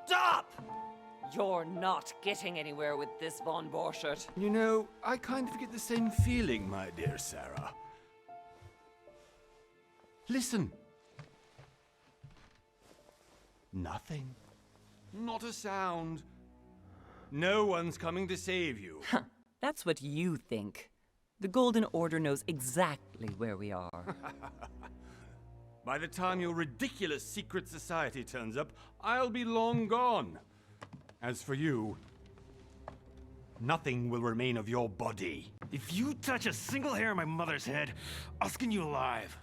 Stop! You're not getting anywhere with this, Von Borchert. You know, I kind of get the same feeling, my dear Sarah. Listen. Nothing. Not a sound. No one's coming to save you. That's what you think. The Golden Order knows exactly where we are. By the time your ridiculous secret society turns up, I'll be long gone. As for you, nothing will remain of your body. If you touch a single hair on my mother's head, I'll skin you alive.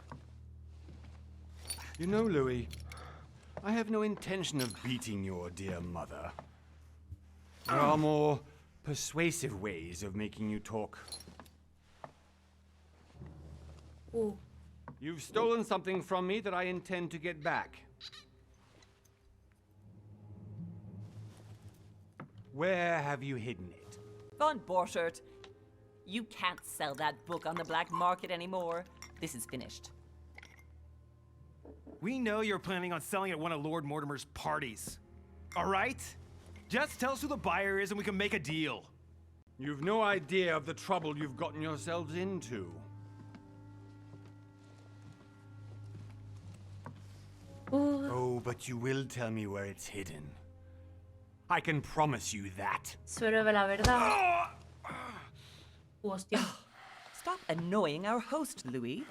You know, Louis, I have no intention of beating your dear mother. There are more persuasive ways of making you talk. Ooh. You've stolen something from me that I intend to get back. Where have you hidden it? Von Borchert, you can't sell that book on the black market anymore. This is finished. We know you're planning on selling at one of Lord Mortimer's parties. All right? Just tell us who the buyer is and we can make a deal. You've no idea of the trouble you've gotten yourselves into. Ooh. Oh, but you will tell me where it's hidden. I can promise you that. Suero de la verdad. Hostia. Stop annoying our host, Louis.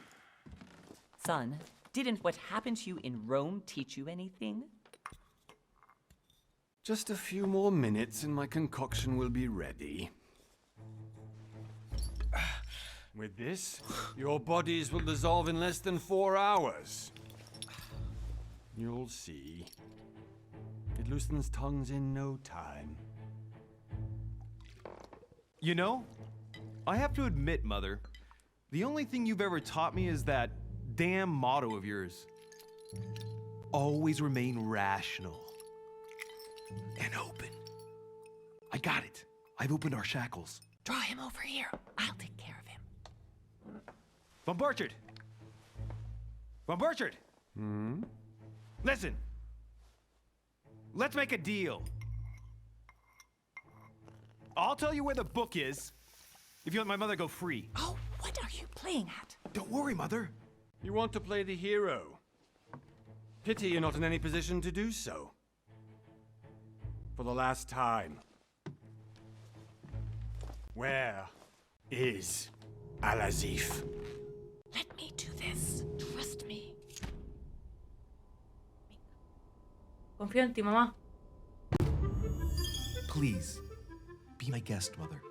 Son, didn't what happened to you in Rome teach you anything? Just a few more minutes and my concoction will be ready. With this, your bodies will dissolve in less than 4 hours. You'll see. It loosens tongues in no time. You know, I have to admit, Mother, the only thing you've ever taught me is that damn motto of yours. Always remain rational. And open. I got it. I've opened our shackles. Draw him over here. I'll take care of him. Von Borchert! Von Borchert! Hmm? Listen. Let's make a deal. I'll tell you where the book is if you let my mother go free. Oh, what are you playing at? Don't worry, Mother. You want to play the hero. Pity you're not in any position to do so. For the last time. Where is Al-Azif? Let me do this. Trust me. Confío en ti, mamá. Please, be my guest, Mother.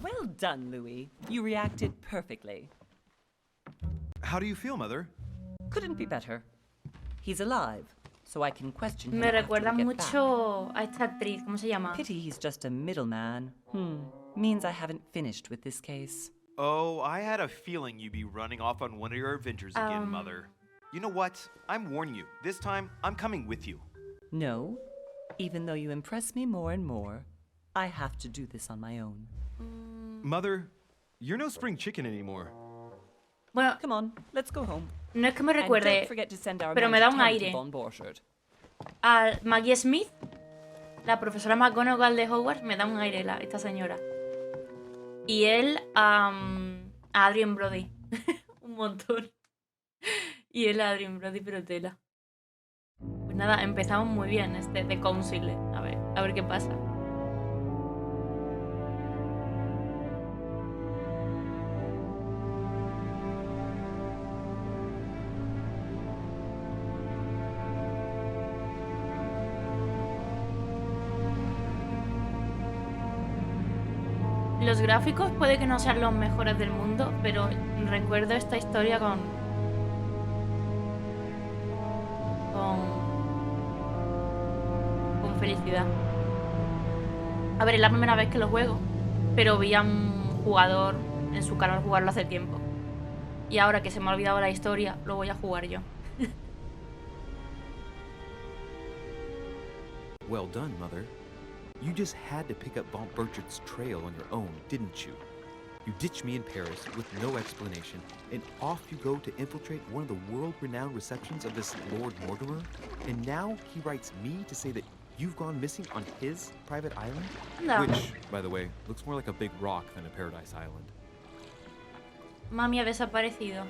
Well done, Louis. You reacted perfectly. How do you feel, Mother? Couldn't be better. He's alive, so I can question him Me after recuerda we get back. mucho a esta actriz, ¿cómo se llama? Pity he's just a middleman. Means I haven't finished with this case. Oh, I had a feeling you'd be running off on one of your adventures again, Mother. You know what? I'm warning you. This time, I'm coming with you. No. Even though you impress me more and more, I have to do this on my own. Mother, you're no spring chicken anymore. Bueno, Come on, let's go home. no es que me And recuerde, don't forget to send our pero men me to da un tend to aire. Von Borchert. A Maggie Smith, la profesora McGonagall de Hogwarts, me da un aire esta señora. Y él a Adrien Brody. Un montón. Y él a Adrien Brody, pero tela. Pues nada, empezamos muy bien este de Council. A ver qué pasa. Los gráficos puede que no sean los mejores del mundo, pero recuerdo esta historia con felicidad. A ver, es la primera vez que lo juego, pero vi a un jugador en su canal jugarlo hace tiempo. Y ahora que se me ha olvidado la historia, lo voy a jugar yo. Well done, Mother. You just had to pick up Von Burchett's trail on your own, didn't you? You ditched me in Paris with no explanation, and off you go to infiltrate one of the world-renowned receptions of this Lord Mortimer? And now he writes me to say that you've gone missing on his private island? No. Which, by the way, looks more like a big rock than a paradise island. Mami ha desaparecido.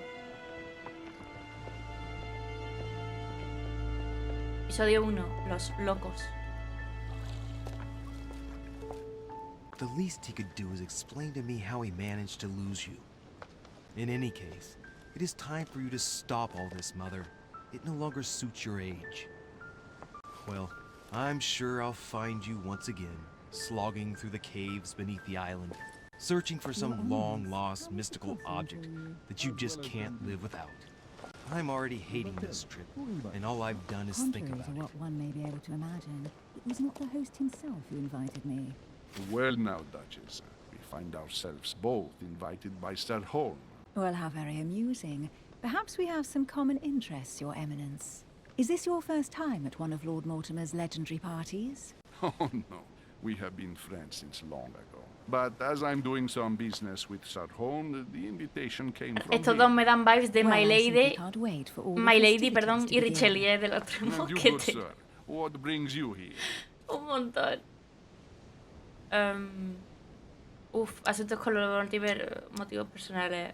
Episodio 1. Los locos. The least he could do is explain to me how he managed to lose you. In any case, it is time for you to stop all this, Mother. It no longer suits your age. Well, I'm sure I'll find you once again, slogging through the caves beneath the island, searching for some long-lost mystical object that you just can't live without. I'm already hating this trip, and all I've done is think Contrary about to it. what one may be able to imagine, it was not the host himself who invited me. Well now, Duchess, we find ourselves both invited by Sir Holm. Well, how very amusing. Perhaps we have some common interests, Your Eminence. Is this your first time at one of Lord Mortimer's legendary parties? Oh no, we have been friends since long ago. But as I'm doing some business with Sir Holm, the invitation came from Estos dos me dan vibes de Well, My I simply Lady, can't wait for all the My Lady, festivities perdón, to y begin. Richelieu del otro And you, good moquete. sir, what brings you here? Un montón. Asuntos con los Mortimer, motivos personales.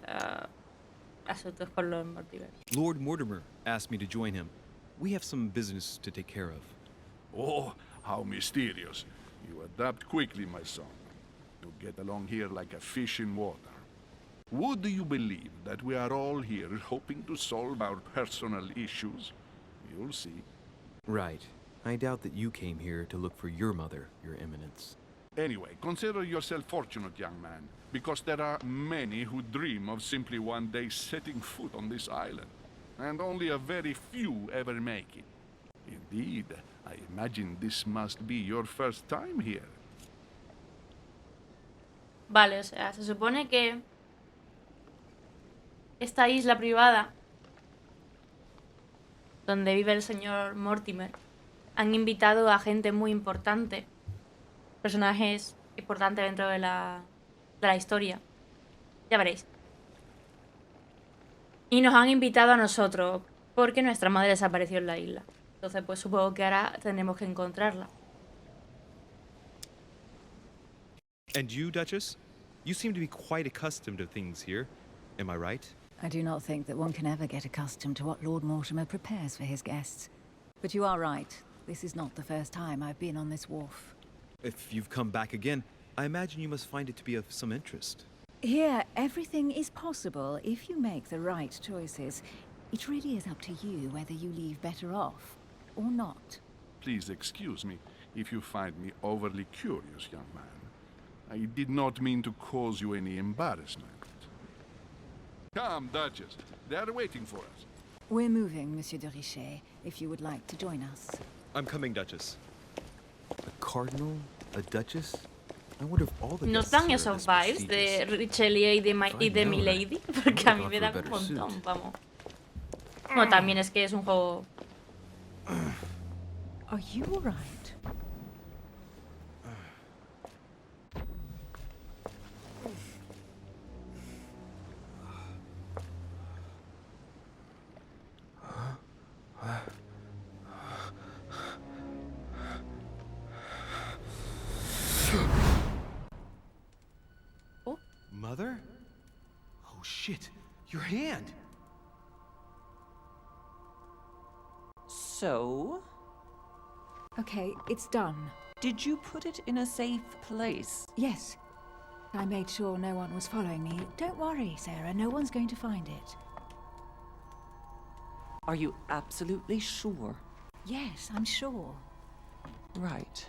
Asuntos con los Mortimer. Lord Mortimer asked me to join him. We have some business to take care of. Oh, how mysterious. You adapt quickly, my son. You get along here like a fish in water. Would you believe that we are all here hoping to solve our personal issues? You'll see. Right. I doubt that you came here to look for your mother, Your Eminence. Anyway, consider yourself fortunate, young man, because there are many who dream of simply one day setting foot on this island, and only a very few ever make it. Indeed, I imagine this must be your first time here. Vale, o sea, se supone que esta isla privada donde vive el señor Mortimer han invitado a gente muy importante, personajes importantes dentro de la historia. Ya veréis. Y nos han invitado a nosotros porque nuestra madre desapareció en la isla. Entonces, pues supongo que ahora tendremos que encontrarla. And you, Duchess? You seem to be quite accustomed to things here. Am I right? I do not think that one can ever get accustomed to what Lord Mortimer prepares for his guests. But you are right. This is not the first time I've been on this wharf. If you've come back again, I imagine you must find it to be of some interest. Here, everything is possible if you make the right choices. It really is up to you whether you leave better off or not. Please excuse me if you find me overly curious, young man. I did not mean to cause you any embarrassment. Come, Duchess. They are waiting for us. We're moving, Monsieur de Richet, if you would like to join us. I'm coming, Duchess. A cardinal? A duchess? I wonder if all the ¿Nos guests dan here are esos this vibes de prestigious. Richelieu y de, y de My Lady? Porque a mí me dan un montón, vamos. Bueno, también es que es un juego... Are you all right? Mother? Oh shit, your hand! So, Okay, it's done. did you put it in a safe place? Yes. I made sure no one was following me. Don't worry, Sarah, no one's going to find it. Are you absolutely sure? Yes, I'm sure. Right.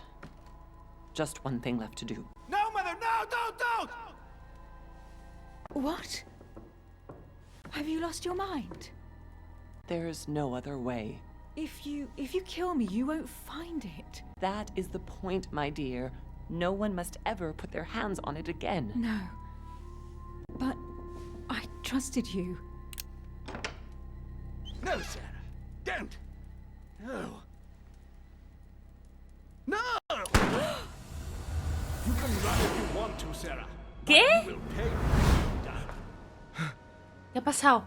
Just one thing left to do. No, Mother, no, don't! What? Have you lost your mind? There's no other way. If you kill me, you won't find it. That is the point, my dear. No one must ever put their hands on it again. No. But I trusted you. No, Sarah. Don't. No. ¿Qué? ¿Qué ha pasado?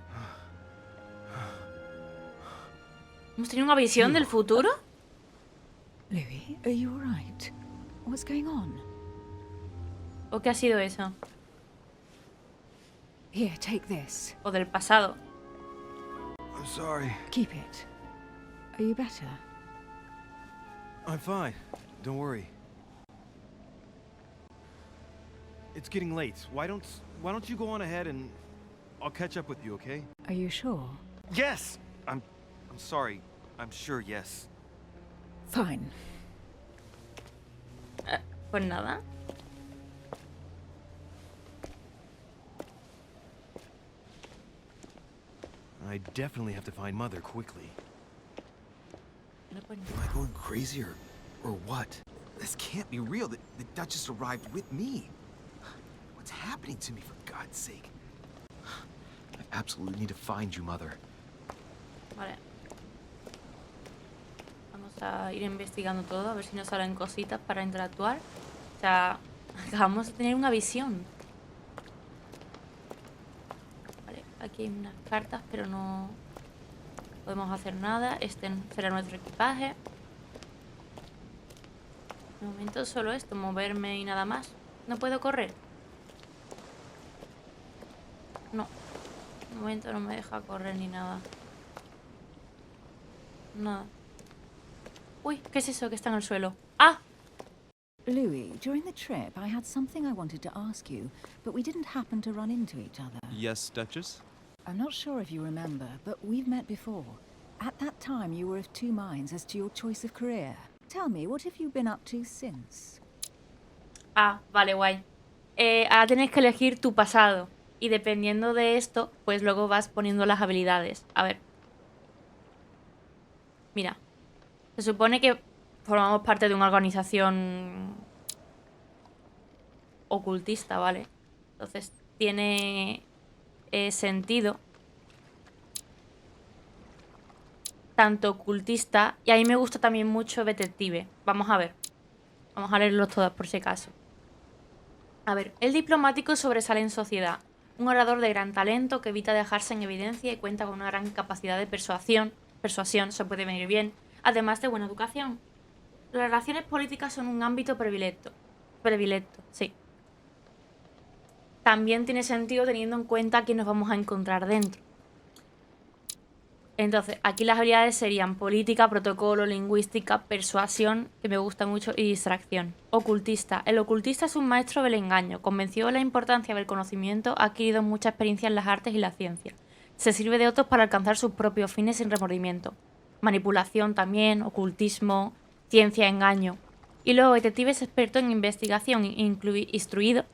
¿Hemos tenido una visión del futuro? Louis, are you all right? What's going on? ¿O qué ha sido eso? Here, take this. ¿O del pasado? I'm sorry. Keep it. Are you better? I'm fine. Don't worry. It's getting late. Why don't you go on ahead and I'll catch up with you, okay? Are you sure? Yes. I'm sorry. I'm sure, yes. Fine. Pues nada. I definitely have to find Mother quickly. No, pues Am I going crazy or what? This can't be real. The Duchess arrived with me. What's happening to me, for God's sake? I absolutely need to find you, Mother. Vale. Vamos a ir investigando todo, a ver si nos salen cositas para interactuar. O sea, acabamos de tener una visión. Vale, aquí hay unas cartas, pero no podemos hacer nada. Este será nuestro equipaje. De momento solo esto, moverme y nada más. ¿No puedo correr? No. De momento no me deja correr ni nada. Nada. Uy, ¿qué es eso que está en el suelo? ¡Ah! Louis, during the trip, I had something I wanted to ask you, but we didn't happen to run into each other. Yes, Duchess? I'm not sure if you remember, but we've met before. At that time, you were of two minds as to your choice of career. Tell me, what have you been up to since? Ah, vale, guay. Ahora tienes que elegir tu pasado. Y dependiendo de esto, pues luego vas poniendo las habilidades. A ver. Mira. Se supone que formamos parte de una organización ocultista, ¿vale? Entonces tiene sentido. Tanto ocultista. Y a mí me gusta también mucho detective. Vamos a ver. Vamos a leerlos todas por si acaso. A ver. El diplomático sobresale en sociedad. Un orador de gran talento que evita dejarse en evidencia y cuenta con una gran capacidad de persuasión. Persuasión se puede venir bien. Además de buena educación. Las relaciones políticas son un ámbito predilecto. Predilecto, sí. También tiene sentido teniendo en cuenta a quién nos vamos a encontrar dentro. Entonces, aquí las habilidades serían política, protocolo, lingüística, persuasión, que me gusta mucho, y distracción. Ocultista. El ocultista es un maestro del engaño. Convencido de la importancia del conocimiento, ha adquirido mucha experiencia en las artes y la ciencia. Se sirve de otros para alcanzar sus propios fines sin remordimiento. Manipulación también, ocultismo, ciencia, engaño. Y luego detective es experto en investigación, instruido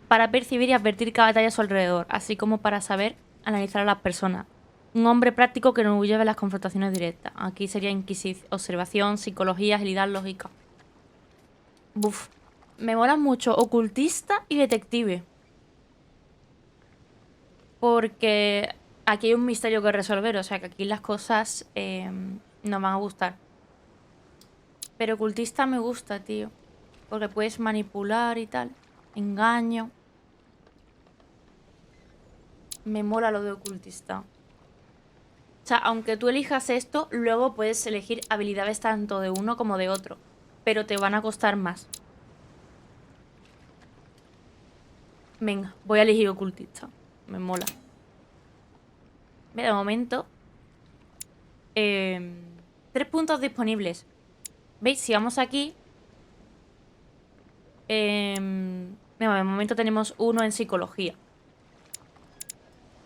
para percibir y advertir cada detalle a su alrededor, así como para saber analizar a las personas. Un hombre práctico que no huye de las confrontaciones directas. Aquí sería observación, psicología, agilidad, lógica. Buf. Me mola mucho ocultista y detective. Porque aquí hay un misterio que resolver, o sea que aquí las cosas nos van a gustar. Pero ocultista me gusta, tío. Porque puedes manipular y tal. Engaño. Me mola lo de ocultista. O sea, aunque tú elijas esto, luego puedes elegir habilidades tanto de uno como de otro. Pero te van a costar más. Venga, voy a elegir ocultista. Me mola. De momento. 3 puntos disponibles. ¿Veis? Si vamos aquí. De momento tenemos 1 en psicología.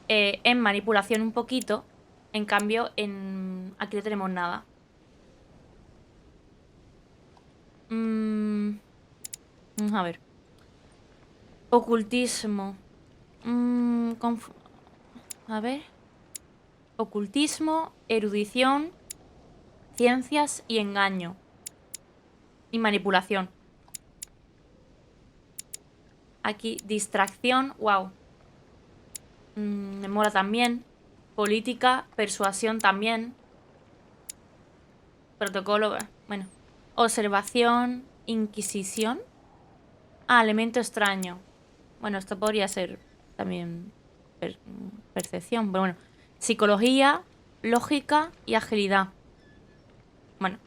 En manipulación un poquito. En cambio, aquí no tenemos nada. A ver. Ocultismo. A ver. Ocultismo, erudición, ciencias y engaño. Y manipulación. Aquí, distracción. Wow. Me mola también. Política, persuasión también. Protocolo, bueno. Observación, inquisición. Ah, elemento extraño. Bueno, esto podría ser también percepción, pero bueno. Psicología, lógica y agilidad. Bueno.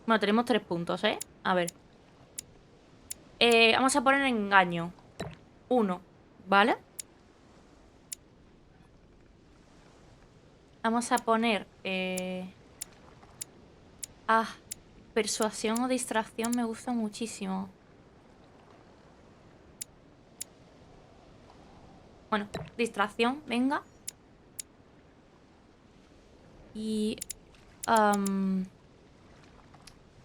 Bueno, tenemos 3 puntos, ¿eh? A ver. Vamos a poner engaño. 1, ¿vale? Vamos a poner... persuasión o distracción me gusta muchísimo. Bueno, distracción, venga. Y...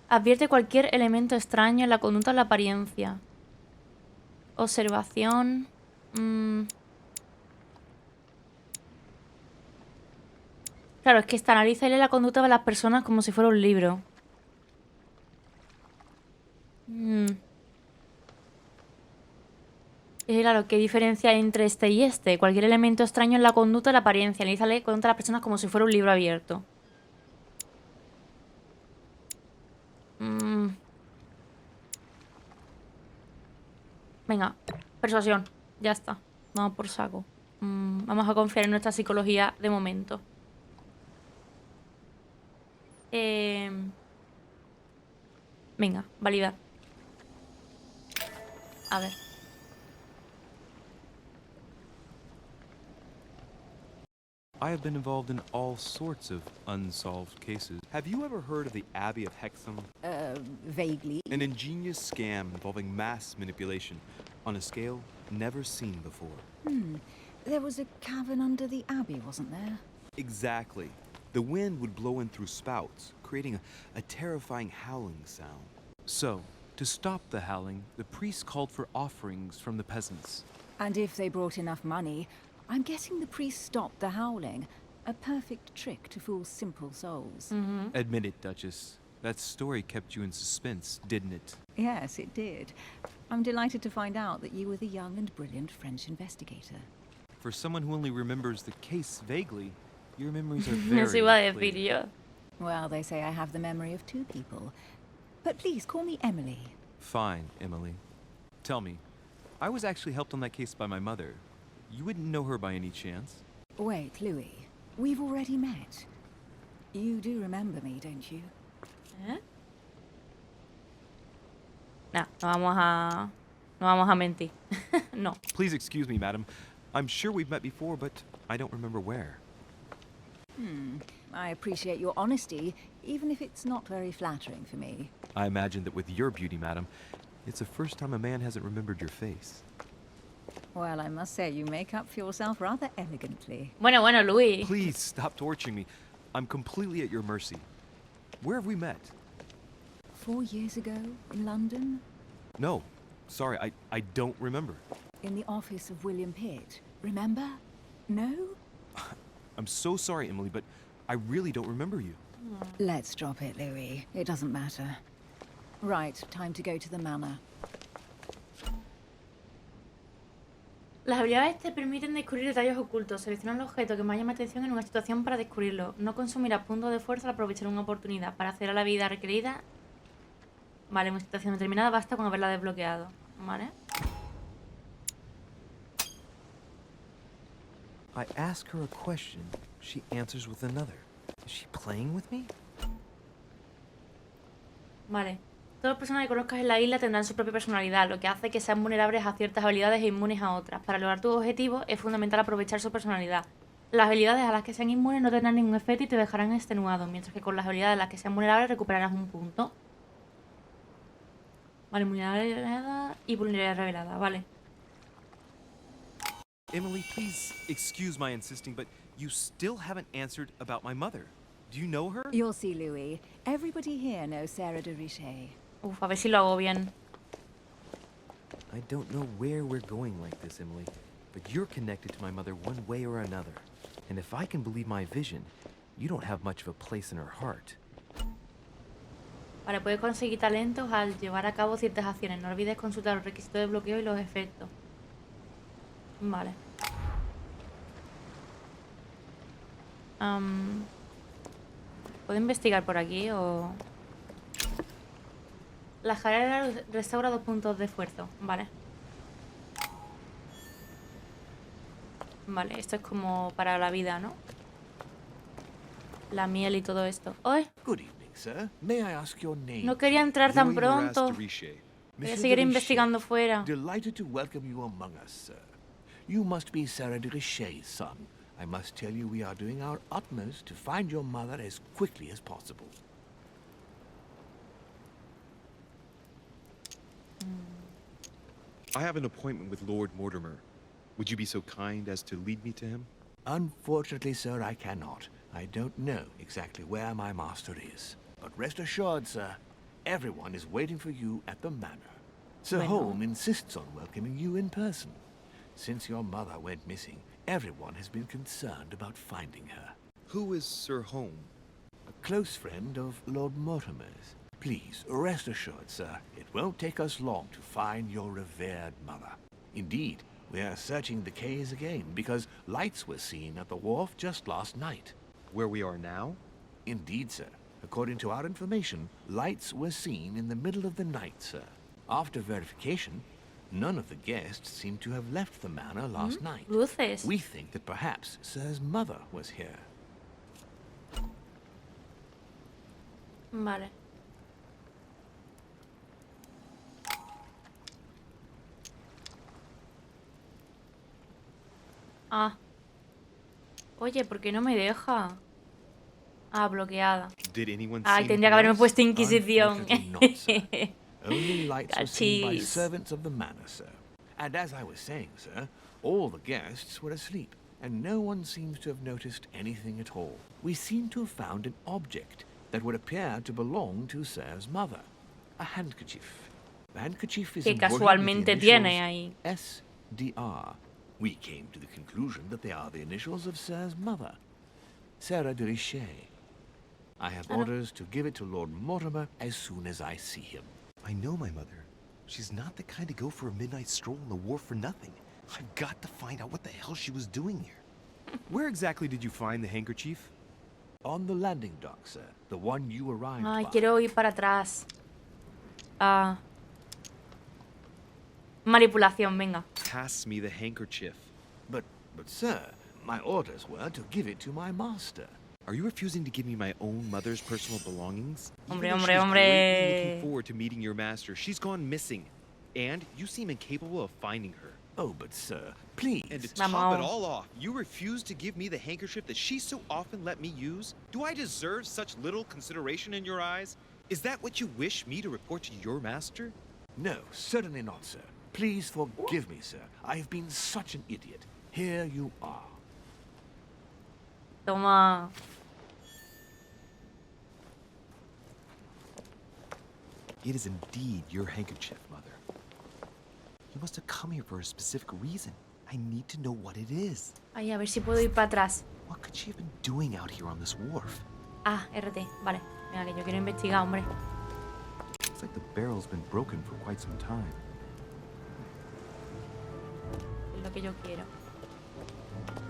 advierte cualquier elemento extraño en la conducta o la apariencia. Observación... Claro, es que esta analiza y lee la conducta de las personas como si fuera un libro. Claro, ¿qué diferencia hay entre este y este? Cualquier elemento extraño en la conducta o la apariencia. Analiza y lee la conducta de las personas como si fuera un libro abierto. Venga, persuasión. Ya está. Vamos por saco. Vamos a confiar en nuestra psicología de momento. Venga, validar. A ver. I have been involved in all sorts of unsolved cases. Have you ever heard of the Abbey of Hexham? Vaguely. An ingenious scam involving mass manipulation on a scale never seen before. There was a cavern under the abbey, wasn't there? Exactly. The wind would blow in through spouts, creating a terrifying howling sound. So, to stop the howling, the priests called for offerings from the peasants. And if they brought enough money, I'm guessing the priest stopped the howling. A perfect trick to fool simple souls. Admit it, Duchess. That story kept you in suspense, didn't it? Yes, it did. I'm delighted to find out that you were the young and brilliant French investigator. For someone who only remembers the case vaguely, your memories are Eso iba a very decir clear. yo. Well, they say I have the memory of 2 people. But please call me Emily. Fine, Emily. Tell me, I was actually helped on that case by my mother. You wouldn't know her by any chance? Wait, Louis. We've already met. You do remember me, don't you? ¿Eh? No vamos a mentir. No. Please excuse me, madam. I'm sure we've met before, but I don't remember where. I appreciate your honesty, even if it's not very flattering for me. I imagine that with your beauty, madam, it's the first time a man hasn't remembered your face. Well, I must say you make up for yourself rather elegantly. Bueno, Luis. Please stop torturing me. I'm completely at your mercy. Where have we met? 4 years ago, in London, No. Sorry, I don't remember. in the office of William Pitt. Remember? No? I'm so sorry, Emily, but I really don't remember you. Let's drop it, Louis. It doesn't matter. Right, time to go to the manor. Las habilidades te permiten descubrir detalles ocultos. Selecciona el objeto que más llama atención en una situación para descubrirlo. No consumirás puntos de fuerza al aprovechar una oportunidad. Para acceder a la habilidad requerida... Vale, en una situación determinada basta con haberla desbloqueado. ¿Vale? I ask her a question, she answers with another. Is she playing with me? Vale. Todas las personas que conozcas en la isla tendrán su propia personalidad, lo que hace que sean vulnerables a ciertas habilidades e inmunes a otras. Para lograr tus objetivos es fundamental aprovechar su personalidad. Las habilidades a las que sean inmunes no tendrán ningún efecto y te dejarán extenuado, mientras que con las habilidades a las que sean vulnerables recuperarás un punto. Vale, vulnerabilidad y vulnerabilidad revelada, vale. Emily, please excuse my insisting, but you still haven't answered about my mother. Do you know her? You'll see, Louis. Everybody here knows Sarah de Richet. Uf, a ver si lo hago bien. I don't know where we're going like this, Emily, but you're connected to my mother one way or another. And if I can believe my vision, you don't have much of a place in her heart. Vale, puedes conseguir talentos al llevar a cabo ciertas acciones. No olvides consultar los requisitos de bloqueo y los efectos. Vale. ¿Puedo investigar por aquí o...? La escalera restaura 2 puntos de esfuerzo. Vale. Vale, esto es como para la vida, ¿no? La miel y todo esto. ¡Ay! Good evening, sir. May I ask your name? No quería entrar tan Louis Eres pronto. de Richet. Quería seguir investigando fuera. Delighted to welcome you among us, sir. You must be Sarah de Richet's son. I must tell you we are doing our utmost to find your mother as quickly as possible. I have an appointment with Lord Mortimer. Would you be so kind as to lead me to him? Unfortunately, sir, I cannot. I don't know exactly where my master is. But rest assured, sir, everyone is waiting for you at the manor. Sir Bueno. Holm insists on welcoming you in person. Since your mother went missing, everyone has been concerned about finding her. Who is Sir Holm? A close friend of Lord Mortimer's. Please, rest assured, sir, it won't take us long to find your revered mother. Indeed, we are searching the quays again because lights were seen at the wharf just last night. Where we are now? Indeed, sir. According to our information, lights were seen in the middle of the night, sir. After verification, none of the guests seem to have left the manor last night. Luces. We think that perhaps Sir's mother was here. Vale. Ah. Oye, ¿por qué no me deja? Ah, bloqueada. Did anyone Ay, see tendría que anything haberme else? puesto Inquisición. Unfortunately not, sir. Only lights were seen by Cachis. servants of the manor, sir. And as I was saying, sir, all the guests were asleep, and no one seems to have noticed anything at all. We seem to have found an object that would appear to belong to Sir's mother. A handkerchief. The handkerchief is Que embroidered with the casualmente tiene initials ahí. SDR. We came to the conclusion that they are the initials of Sir's mother, Sarah de Richet. I have orders to give it to Lord Mortimer as soon as I see him. I know my mother. She's not the kind to go for a midnight stroll on the wharf for nothing. I've got to find out what the hell she was doing here. Where exactly did you find the handkerchief? On the landing dock, sir. The one you arrived Ay, by. quiero ir para atrás. Ah. Manipulación, venga. Pass me the handkerchief. But, sir, my orders were to give it to my master. Are you refusing to give me my own mother's personal belongings? Hombre, Even though hombre, she's hombre. greatly looking forward to meeting your master, she's gone missing. And you seem incapable of finding her. Oh, but sir, please. And to Vamos. top it all off, you refuse to give me the handkerchief that she so often let me use? Do I deserve such little consideration in your eyes? Is that what you wish me to report to your master? No, certainly not, sir. Please forgive me, sir. I have been such an idiot. Here you are. Toma. It is indeed your handkerchief, Mother. You must have come here for a specific reason. I need to know what it is. Ay, a ver si puedo ir para atrás. What could she have been doing out here on this wharf? Ah, RT. Vale. Venga, que yo quiero investigar, hombre. Looks like the barrel's been broken for quite some time. Es lo que yo quiero.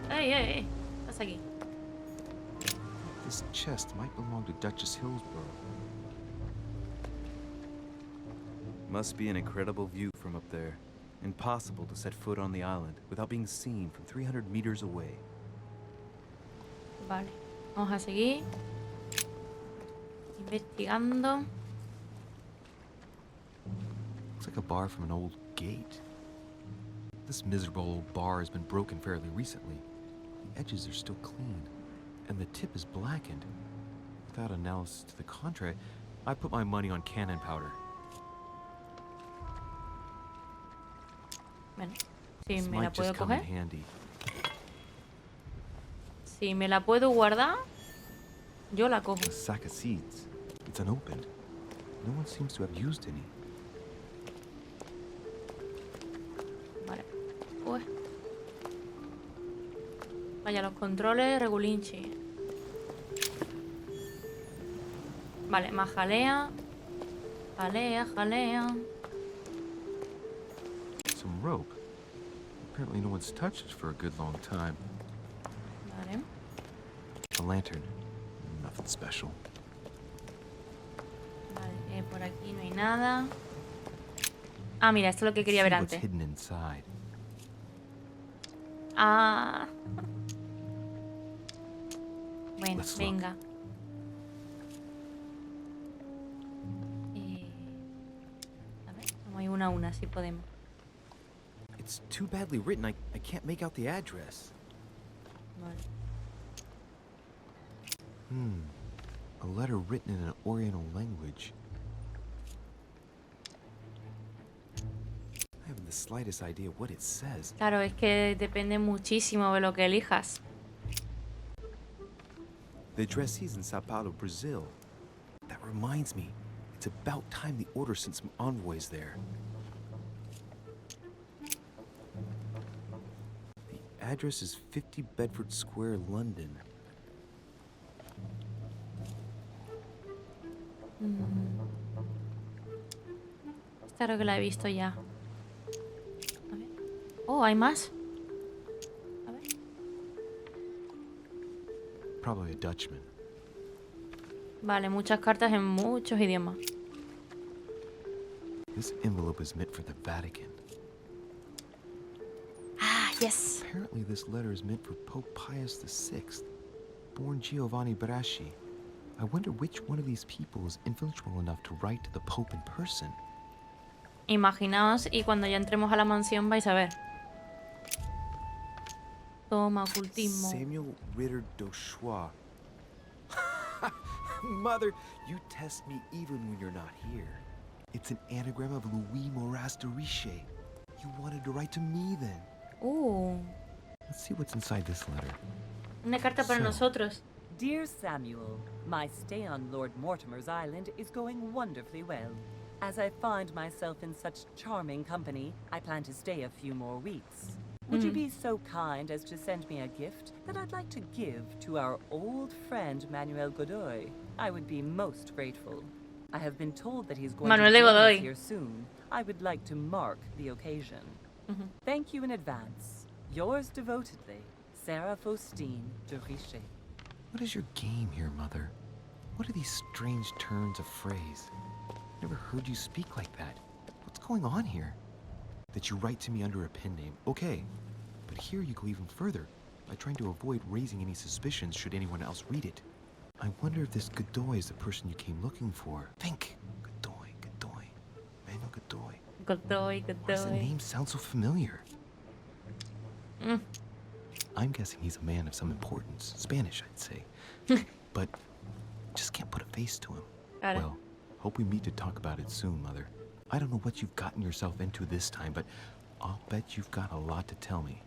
¡Ey, ey, ey! ¿Qué pasa aquí? This chest might belong to Duchess Hillsborough. Must be an incredible view from up there. Impossible to set foot on the island without being seen from 300 meters away. Vale. Vamos a seguir. Investigando. Looks like a bar from an old gate. This miserable old bar has been broken fairly recently. The edges are still clean, and the tip is blackened. Without analysis to the contrary, I put my money on cannon powder. Bueno, si This me la might just puedo come in coger. handy. Si me la puedo guardar, yo la cojo. A sack of seeds. It's unopened. No one seems to have used any. Vale. Uy. Vaya, los controles regulinchi. Vale, más jalea. Jalea, jalea. Some rope. Apparently no one's touched it for a good long time. Vale. A lantern. Nothing special. Vale, por aquí no hay nada. Ah, mira, esto es lo que quería See ver what's antes. hidden inside. Ah. Bueno, Let's look. venga. A ver, vamos a ir una a una, si podemos. It's too badly written. I can't make out the address. Vale. A letter written in an Oriental language. I haven't the slightest idea what it says. Claro, es que depende muchísimo de lo que elijas. The address is in Sao Paulo, Brazil. That reminds me, it's about time the order sent some envoys there. The address is 50 Bedford Square, London. Claro que la he visto ya. A ver. Oh, ¿hay más? A ver. Probably a Dutchman. Vale, muchas cartas en muchos idiomas. This envelope is meant for the Vatican. Ah, yes. Apparently this letter is meant for Pope Pius VI, born Giovanni Braschi. I wonder which one of these people is influential enough to write to the Pope in person. Imaginaos, y cuando ya entremos a la mansión vais a ver. Toma, ocultismo. Samuel Ritter d'Auchois. Mother, you test me even when you're not here. It's an anagram of Louis de Richet. You wanted to write to me then. Let's see what's inside this letter. Una carta para So. nosotros. Dear Samuel, my stay on Lord Mortimer's island is going wonderfully well. As I find myself in such charming company, I plan to stay a few more weeks. Would you be so kind as to send me a gift that I'd like to give to our old friend Manuel Godoy? I would be most grateful. I have been told that he's going Manuel to de join us Godoy. here soon. I would like to mark the occasion. Thank you in advance. Yours devotedly, Sarah Faustine de Richet. What is your game here, Mother? What are these strange turns of phrase? Never heard you speak like that. What's going on here? That you write to me under a pen name, okay. But here you go even further, by trying to avoid raising any suspicions should anyone else read it. I wonder if this Godoy is the person you came looking for. Think! Godoy. Manuel Godoy. Godoy. Why does the name sound so familiar? I'm guessing he's a man of some importance. Spanish, I'd say. But just can't put a face to him. Got it. Well, hope we meet to talk about it soon, Mother. I don't know what you've gotten yourself into this time, but I'll bet you've got a lot to tell me.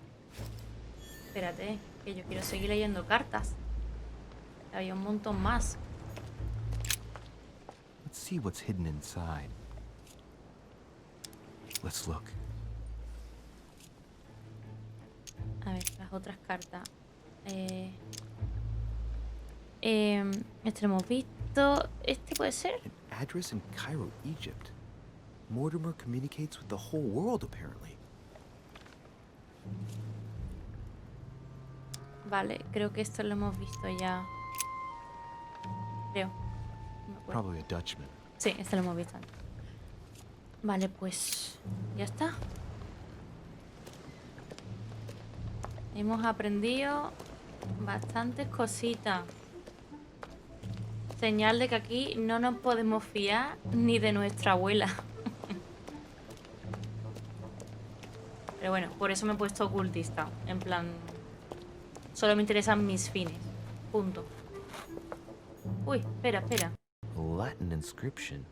Espérate, que yo quiero seguir leyendo cartas. Había un montón más. Let's see what's hidden inside. Let's look. A ver, las otras cartas. Este lo hemos visto. Este puede ser. An address in Cairo, Egypt. Mortimer communicates with the whole world, apparently. Vale, creo que esto lo hemos visto ya. Creo. No me acuerdo. Probably a Dutchman. Sí, este lo hemos visto antes. Vale, pues ya está. Hemos aprendido bastantes cositas. Señal de que aquí no nos podemos fiar ni de nuestra abuela. Pero bueno, por eso me he puesto ocultista. En plan, solo me interesan mis fines. Punto. Uy, espera. A Latin inscription.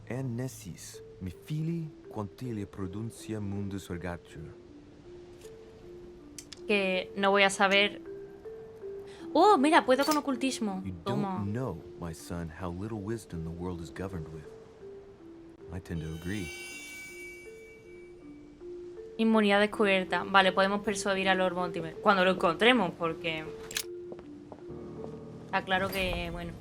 Annesis, mi fili quantilia produncia mundus ergatur. Que no voy a saber. Oh, mira, puedo con ocultismo. You Toma. don't know, my son, how little wisdom the world is governed with. I tend to agree. Inmunidad descubierta. Vale, podemos persuadir a Lord Mortimer. Cuando lo encontremos, porque... Está claro que, bueno...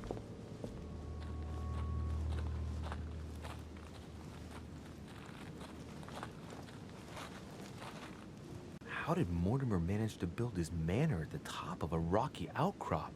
How did Mortimer manage to build his manor at the top of a rocky outcrop?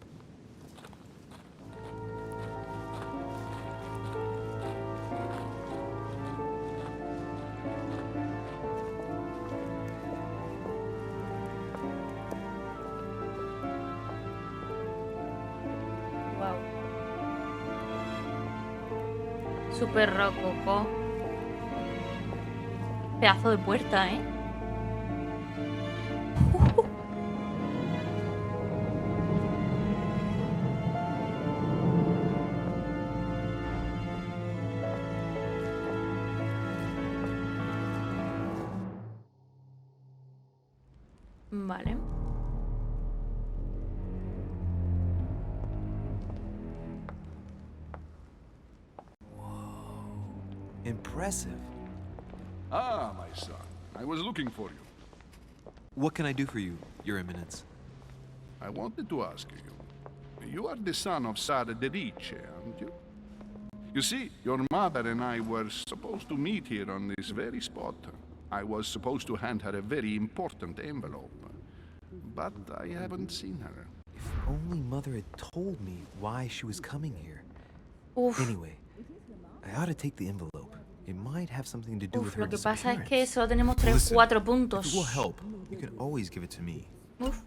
Súper rococó. Pedazo de puerta, ¿eh? Vale. Impressive. Ah, my son. I was looking for you. What can I do for you, Your Eminence? I wanted to ask you. You are the son of Sara de Richet, aren't you? You see, your mother and I were supposed to meet here on this very spot. I was supposed to hand her a very important envelope. But I haven't seen her. If only Mother had told me why she was coming here. Uf. Anyway, I ought to take the envelope. It might have something to do with Uf, her lo que pasa es disappearance. que solo tenemos 3, Listen, 4 If puntos. it will help, you can always give it to me. Uf.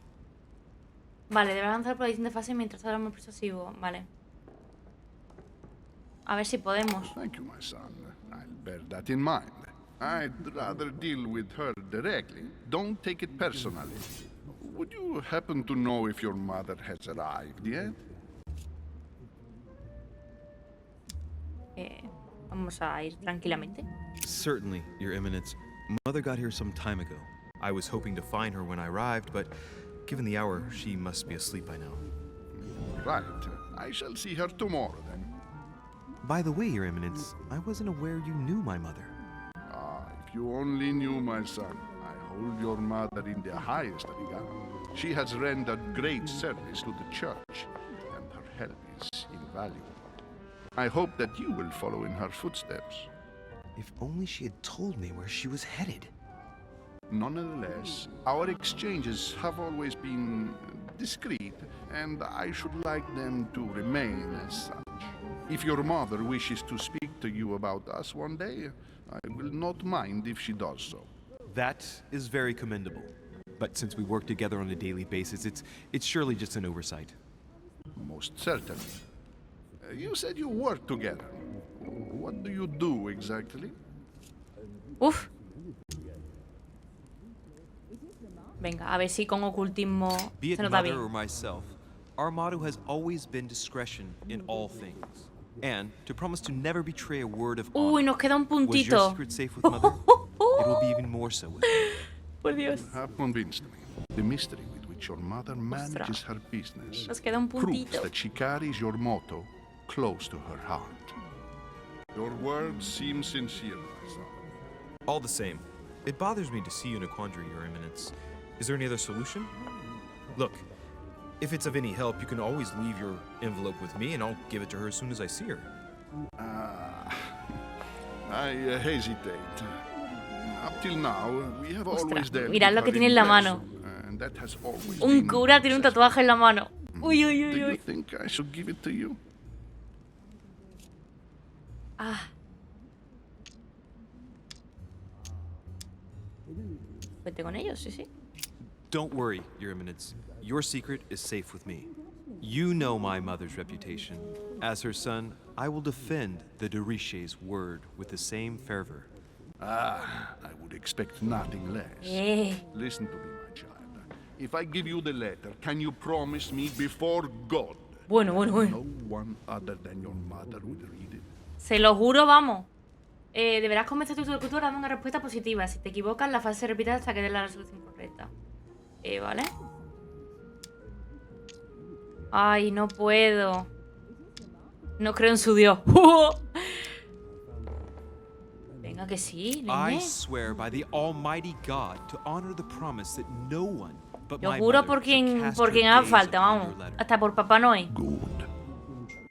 Vale, deberá avanzar por la distinta fase mientras hablamos persuasivo. Vale. A ver si podemos. Thank you, my son. I'll bear that in mind. I'd rather deal with her directly. Don't take it personally. Would you happen to know if your mother has arrived yet? Vamos a ir tranquilamente. Certainly, Your Eminence. Mother got here some time ago. I was hoping to find her when I arrived, but given the hour, she must be asleep by now. Right. I shall see her tomorrow, then. By the way, Your Eminence, I wasn't aware you knew my mother. Ah, if you only knew, my son. I hold your mother in the highest regard. She has rendered great service to the church, and her help is invaluable. I hope that you will follow in her footsteps. If only she had told me where she was headed. Nonetheless, our exchanges have always been discreet, and I should like them to remain as such. If your mother wishes to speak to you about us one day, I will not mind if she does so. That is very commendable. But since we work together on a daily basis, it's surely just an oversight. Most certainly. You said you work together. What do you do exactly? Uf. Venga, a ver si con ocultismo Be it se nota Mother bien. or myself, our motto has always been discretion in all things. And to promise to never betray a word of honor. Uy, nos queda un Was your puntito. secret safe with Mother? It will be even more so with me. Por Dios. You have convinced me. The mystery with which your mother manages her business Nos queda un proves puntito. that she carries your motto close to her heart. Your words seem sincere, my son. All the same, it bothers me to see you in a quandary, Your Eminence. Is there any other solution? Look, if it's of any help, you can always leave your envelope with me and I'll give it to her as soon as I see her. I hesitate. Up till now, we have always Ostras, dealt mirad lo with que her tiene en la mano. person, and that has always Un been cura tiene un tatuaje en la mano. Uy, uy, Do uy, you uy. think I should give it to you? Ah. Vete con ellos, sí, sí. Don't worry, Your Eminence. Your secret is safe with me. You know my mother's reputation. As her son, I will defend the de Richet's word with the same fervor. Ah, I would expect nothing less. Listen to me, my child. If I give you the letter, can you promise me before God Bueno. no one other than your mother would read it? Se lo juro, vamos. Deberás convencer a tu interlocutor dando una respuesta positiva. Si te equivocas, la fase se repite hasta que dé la resolución correcta. ¿Vale? Ay, no puedo. No creo en su Dios. Venga, que sí, I nene. swear by the Almighty God to honor the promise that no one but Yo my juro mother por shall cast quien her haga gaze falta, upon vamos. your letter. Hasta por Papá Noé. Good.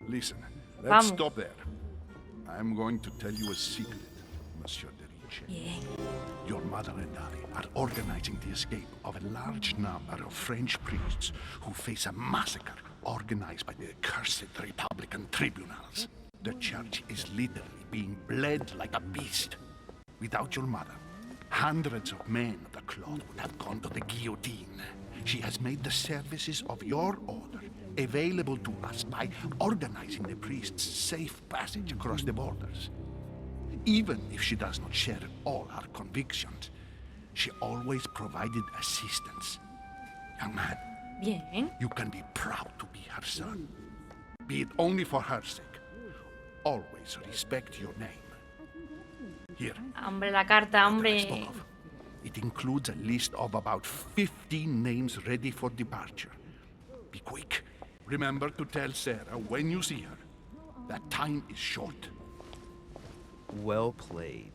Listen, let's Vamos. stop there. I'm going to tell you a secret, Monsieur de Richet. Bien. Your mother and I are organizing the escape of a large number of French priests who face a massacre organized by the accursed Republican tribunals. The church is literally being bled like a beast. Without your mother, hundreds of men of the cloth would have gone to the guillotine. She has made the services of your order available to us by organizing the priest's safe passage across the borders. Even if she does not share all our convictions, she always provided assistance. Young man, Bien. you can be proud to be her son. Be it only for her sake. Always respect your name. Here. Hombre, la carta, hombre. It includes a list of about 15 names ready for departure. Be quick. Remember to tell Sarah when you see her that time is short. Well played.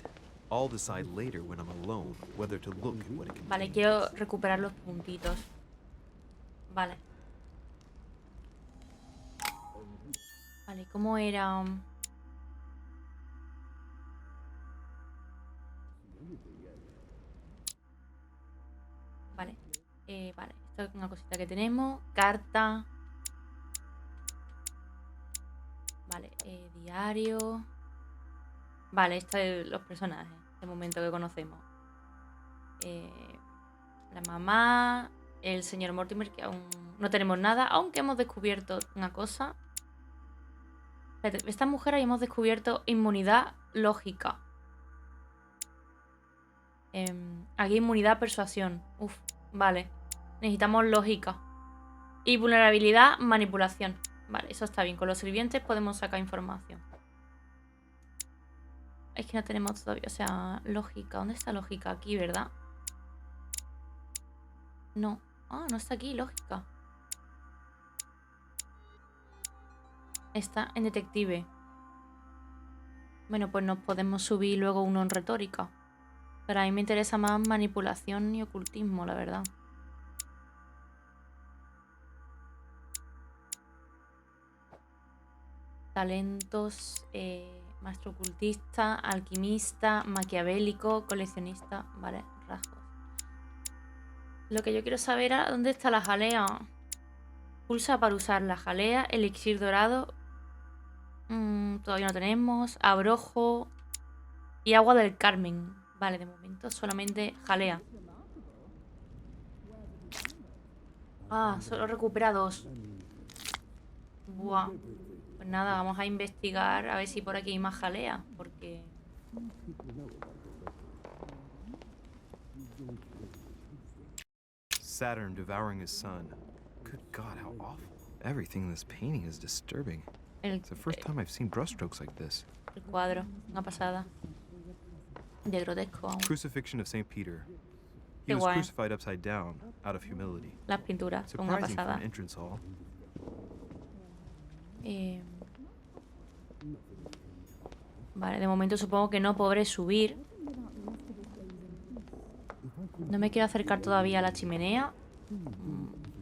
I'll decide later when I'm alone whether to look at what it contains. Vale, quiero recuperar los puntitos. Vale. Vale, ¿cómo era? Vale. Vale, esto es una cosita que tenemos. Carta. Vale, diario. Vale, estos son los personajes de momento que conocemos. La mamá, el señor Mortimer, que aún no tenemos nada, aunque hemos descubierto una cosa. Esta mujer ahí hemos descubierto inmunidad lógica. Aquí inmunidad persuasión. Uf, vale. Necesitamos lógica. Y vulnerabilidad, manipulación. Vale, eso está bien. Con los sirvientes podemos sacar información. Es que no tenemos todavía, o sea, lógica. ¿Dónde está lógica? Aquí, ¿verdad? No. Ah, no está aquí, lógica. Está en detective. Bueno, pues nos podemos subir luego uno en retórica. Pero a mí me interesa más manipulación y ocultismo, la verdad. Talentos, maestro ocultista, alquimista, maquiavélico, coleccionista. Vale, rasgos. Lo que yo quiero saber es dónde está la jalea. Pulsa para usar la jalea, elixir dorado. Todavía no tenemos. Abrojo y agua del Carmen. Vale, de momento solamente jalea. Ah, solo recupera 2. Buah. Pues nada, vamos a investigar a ver si por aquí hay más jalea. Porque... Saturn devouring his son. Good God, how awful. Everything in this painting is disturbing. It's the first time I've seen brushstrokes like this. El cuadro, una pasada. De grotesco aún. Crucifixion of St. Peter. He Qué was guay. crucified upside down, out of humility. Las pinturas son una Surprising for pasada. an entrance hall. Vale, de momento supongo que no podré subir. No me quiero acercar todavía a la chimenea.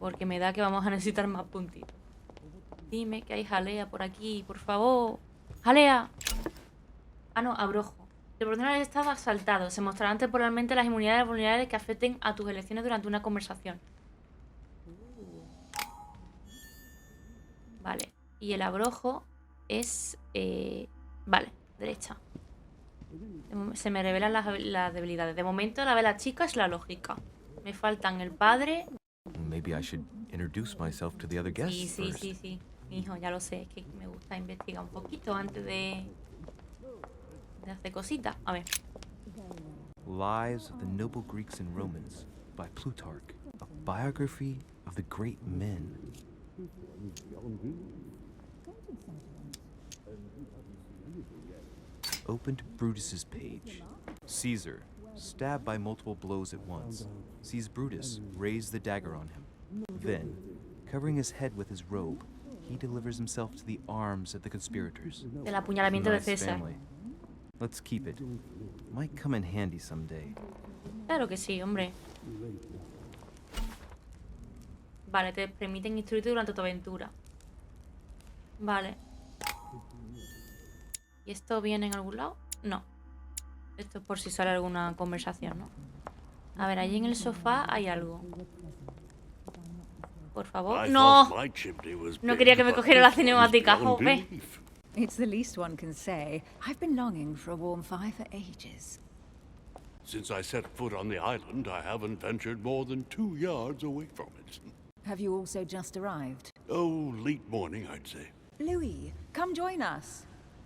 Porque me da que vamos a necesitar más puntitos. Dime que hay jalea por aquí, por favor. ¡Jalea! Ah, no, abrojo. El ordenador estado asaltado. Se mostrarán temporalmente las inmunidades vulnerables que afecten a tus elecciones durante una conversación. Vale. Y el abrojo es... vale, derecha. Se me revelan las debilidades. De momento la vela chica es la lógica. Me faltan el padre... Maybe I should introduce myself to the other guests Sí, first. sí. Hijo, ya lo sé. Es que me gusta investigar un poquito antes de hacer cositas. A ver. Lives of the Noble Greeks and Romans by Plutarch. A biography of the great men. Open to Brutus's page. Caesar, stabbed by multiple blows at once, sees Brutus raise the dagger on him. Then, covering his head with his robe, he delivers himself to the arms of the conspirators. El apuñalamiento de Nice César. family. Let's keep it. Might come in handy someday. Claro que sí, hombre. Vale, te permiten instruirte durante tu aventura. Vale. ¿Y esto viene en algún lado? No. Esto es por si sale alguna conversación, ¿no? A ver, allí en el sofá hay algo. Por favor. ¡No! No quería que me cogiera la cinemática, jope. It's the least one can say. I've been longing for a warm fire for ages. Since I set foot on the island, I haven't ventured more than 2 yards away from it. Have you also just arrived? Oh, late morning, I'd say. Louis, come join us.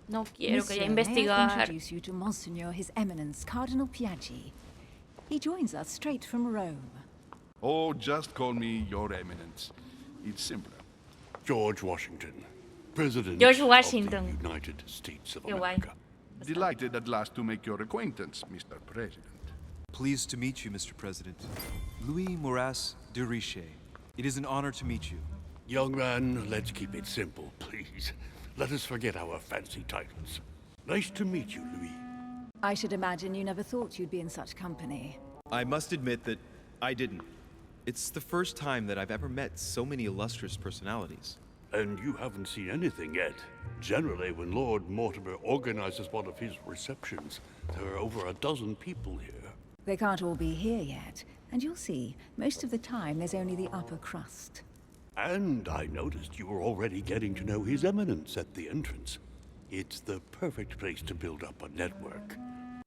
No quiero que ya Monsieur, may I investigar. introduce you to Monseigneur His Eminence Cardinal Piaggi. He joins us straight from Rome. Oh, just call me Your Eminence. It's simpler. George Washington, President George of Washington. the United States of Qué guay. America. Delighted at last to make your acquaintance, Mr. President. Pleased to meet you, Mr. President. Louis de Richet. It is an honor to meet you. Young man, let's keep it simple, please. Let us forget our fancy titles. Nice to meet you, Louis. I should imagine you never thought you'd be in such company. I must admit that I didn't. It's the first time that I've ever met so many illustrious personalities. And you haven't seen anything yet. Generally, when Lord Mortimer organizes one of his receptions, there are over a dozen people here. They can't all be here yet, and you'll see, most of the time there's only the upper crust. And I noticed you were already getting to know His Eminence at the entrance. It's the perfect place to build up a network.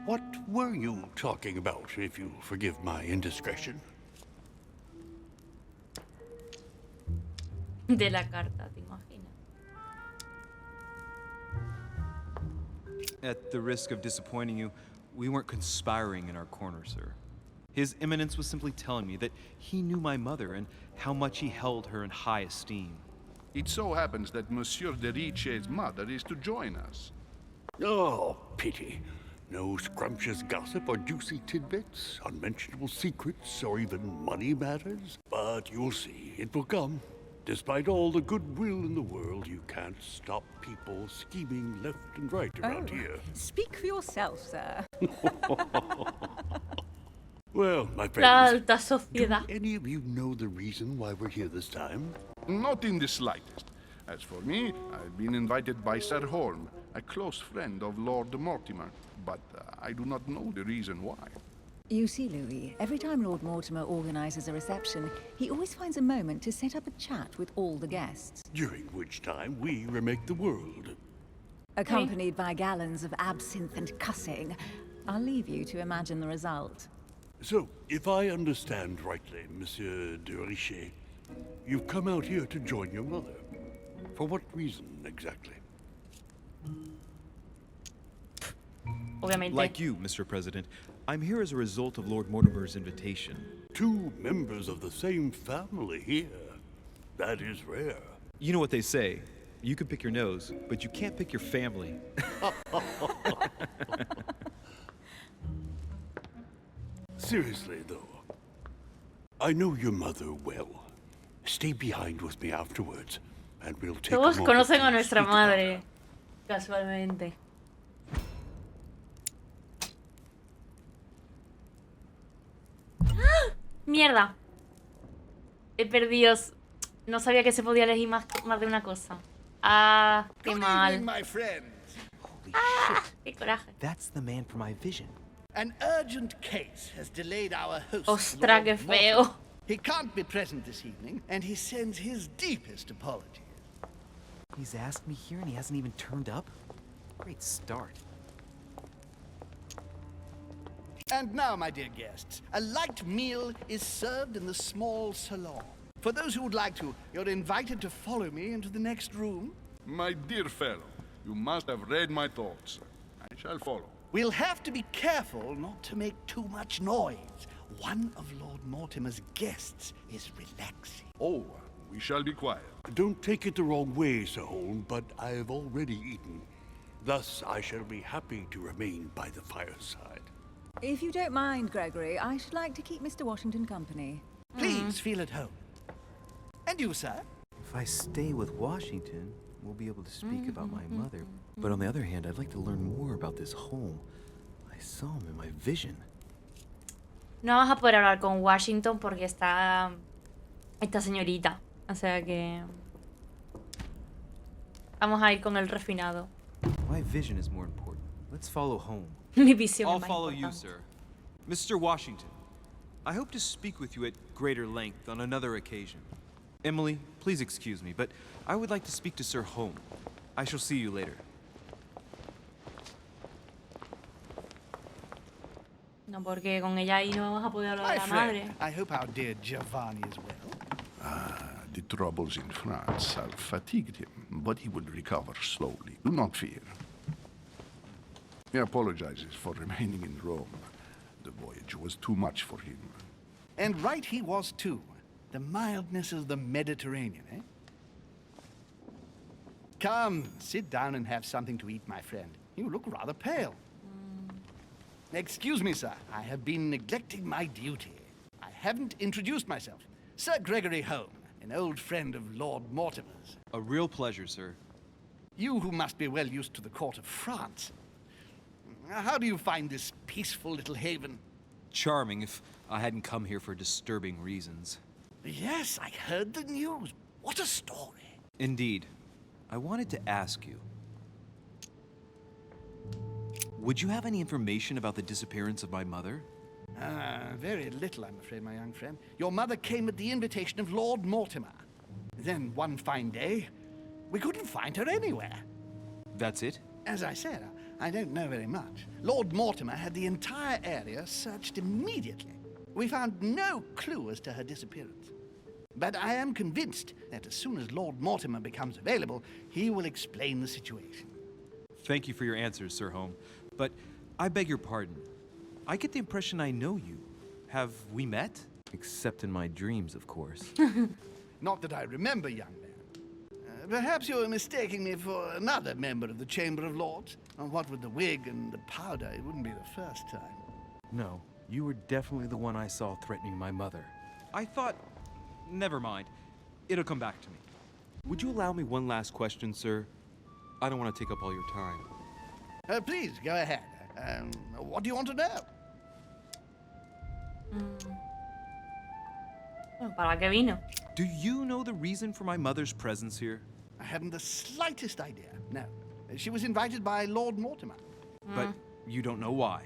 What were you talking about, if you forgive my indiscretion? De la carta, ¿te imaginas? At the risk of disappointing you, we weren't conspiring in our corner, sir. His Eminence was simply telling me that he knew my mother and how much he held her in high esteem. It so happens that Monsieur de Richet's mother is to join us. Oh, pity. No scrumptious gossip or juicy tidbits, unmentionable secrets, or even money matters. But you'll see, it will come. Despite all the goodwill in the world, you can't stop people scheming left and right around here. Speak for yourself, sir. Well, my La friends, alta do sociedad. any of you know the reason why we're here this time? Not in the slightest. As for me, I've been invited by Sir Holm, a close friend of Lord Mortimer, but I do not know the reason why. You see, Louis, every time Lord Mortimer organizes a reception, he always finds a moment to set up a chat with all the guests, During which time we remake the world. accompanied by gallons of absinthe and cussing. I'll leave you to imagine the result. So, if I understand rightly, Monsieur de Richet, you've come out here to join your mother. For what reason, exactly? Obviamente. Like you, Mr. President, I'm here as a result of Lord Mortimer's invitation. Two members of the same family here. That is rare. You know what they say. You can pick your nose, but you can't pick your family. Seriously, though, I know your mother well. Stay behind with me afterwards, and we'll take Todos a moment conocen a to nuestra speak about madre. her. Casualmente. ¡Ah! ¡Mierda! He perdido. No sabía que se podía elegir más de una cosa. Ah, qué mal. my friends. Holy Ah, shit. qué coraje. That's the man for my vision. An urgent case has delayed our host. Ostras, qué feo. He can't be present this evening, and he sends his deepest apologies. He's asked me here and he hasn't even turned up? Great start. And now, my dear guests, a light meal is served in the small salon. For those who would like to, you're invited to follow me into the next room. My dear fellow, you must have read my thoughts. I shall follow. We'll have to be careful not to make too much noise. One of Lord Mortimer's guests is relaxing. Oh, we shall be quiet. Don't take it the wrong way, Sir Holm, but I've already eaten. Thus, I shall be happy to remain by the fireside. If you don't mind, Gregory, I should like to keep Mr. Washington company. Please feel at home. And you, sir? If I stay with Washington, we'll be able to speak about my mother. But on the other hand, I'd like to learn more about this home. I saw him in my vision. No vas a poder hablar con Washington porque está esta señorita. O sea que vamos a ir con el refinado. My vision is more important. Let's follow home. Mi visión I'll es más follow you, importante. sir. Mr. Washington, I hope to speak with you at greater length on another occasion. Emily, please excuse me, but I would like to speak to Sir Holm. I shall see you later. No, porque con ella ahí no vamos a poder hablar My de la friend, madre. I hope our dear Giovanni is well. The troubles in France have fatigued him, but he will recover slowly. Do not fear. He apologizes for remaining in Rome. The voyage was too much for him. And right he was too. The mildness of the Mediterranean, eh? Come, sit down and have something to eat, my friend. You look rather pale. Excuse me, sir. I have been neglecting my duty. I haven't introduced myself. Sir Gregory Home, an old friend of Lord Mortimer's. A real pleasure, sir. You who must be well used to the court of France. How do you find this peaceful little haven? Charming if I hadn't come here for disturbing reasons. Yes, I heard the news. What a story. Indeed. I wanted to ask you. Would you have any information about the disappearance of my mother? Very little, I'm afraid, my young friend. Your mother came at the invitation of Lord Mortimer. Then one fine day, we couldn't find her anywhere. That's it? As I said, I don't know very much. Lord Mortimer had the entire area searched immediately. We found no clue as to her disappearance. But I am convinced that as soon as Lord Mortimer becomes available, he will explain the situation. Thank you for your answers, Sir Home. But I beg your pardon. I get the impression I know you. Have we met? Except in my dreams, of course. Not that I remember, young man. Perhaps you're mistaking me for another member of the Chamber of Lords. What with the wig and the powder, it wouldn't be the first time. No, you were definitely the one I saw threatening my mother. I thought... Never mind. It'll come back to me. Would you allow me one last question, sir? I don't want to take up all your time. Please, go ahead. What do you want to know? ¿Para qué vino? Do you know the reason for my mother's presence here? I haven't the slightest idea, no. She was invited by Lord Mortimer. But you don't know why?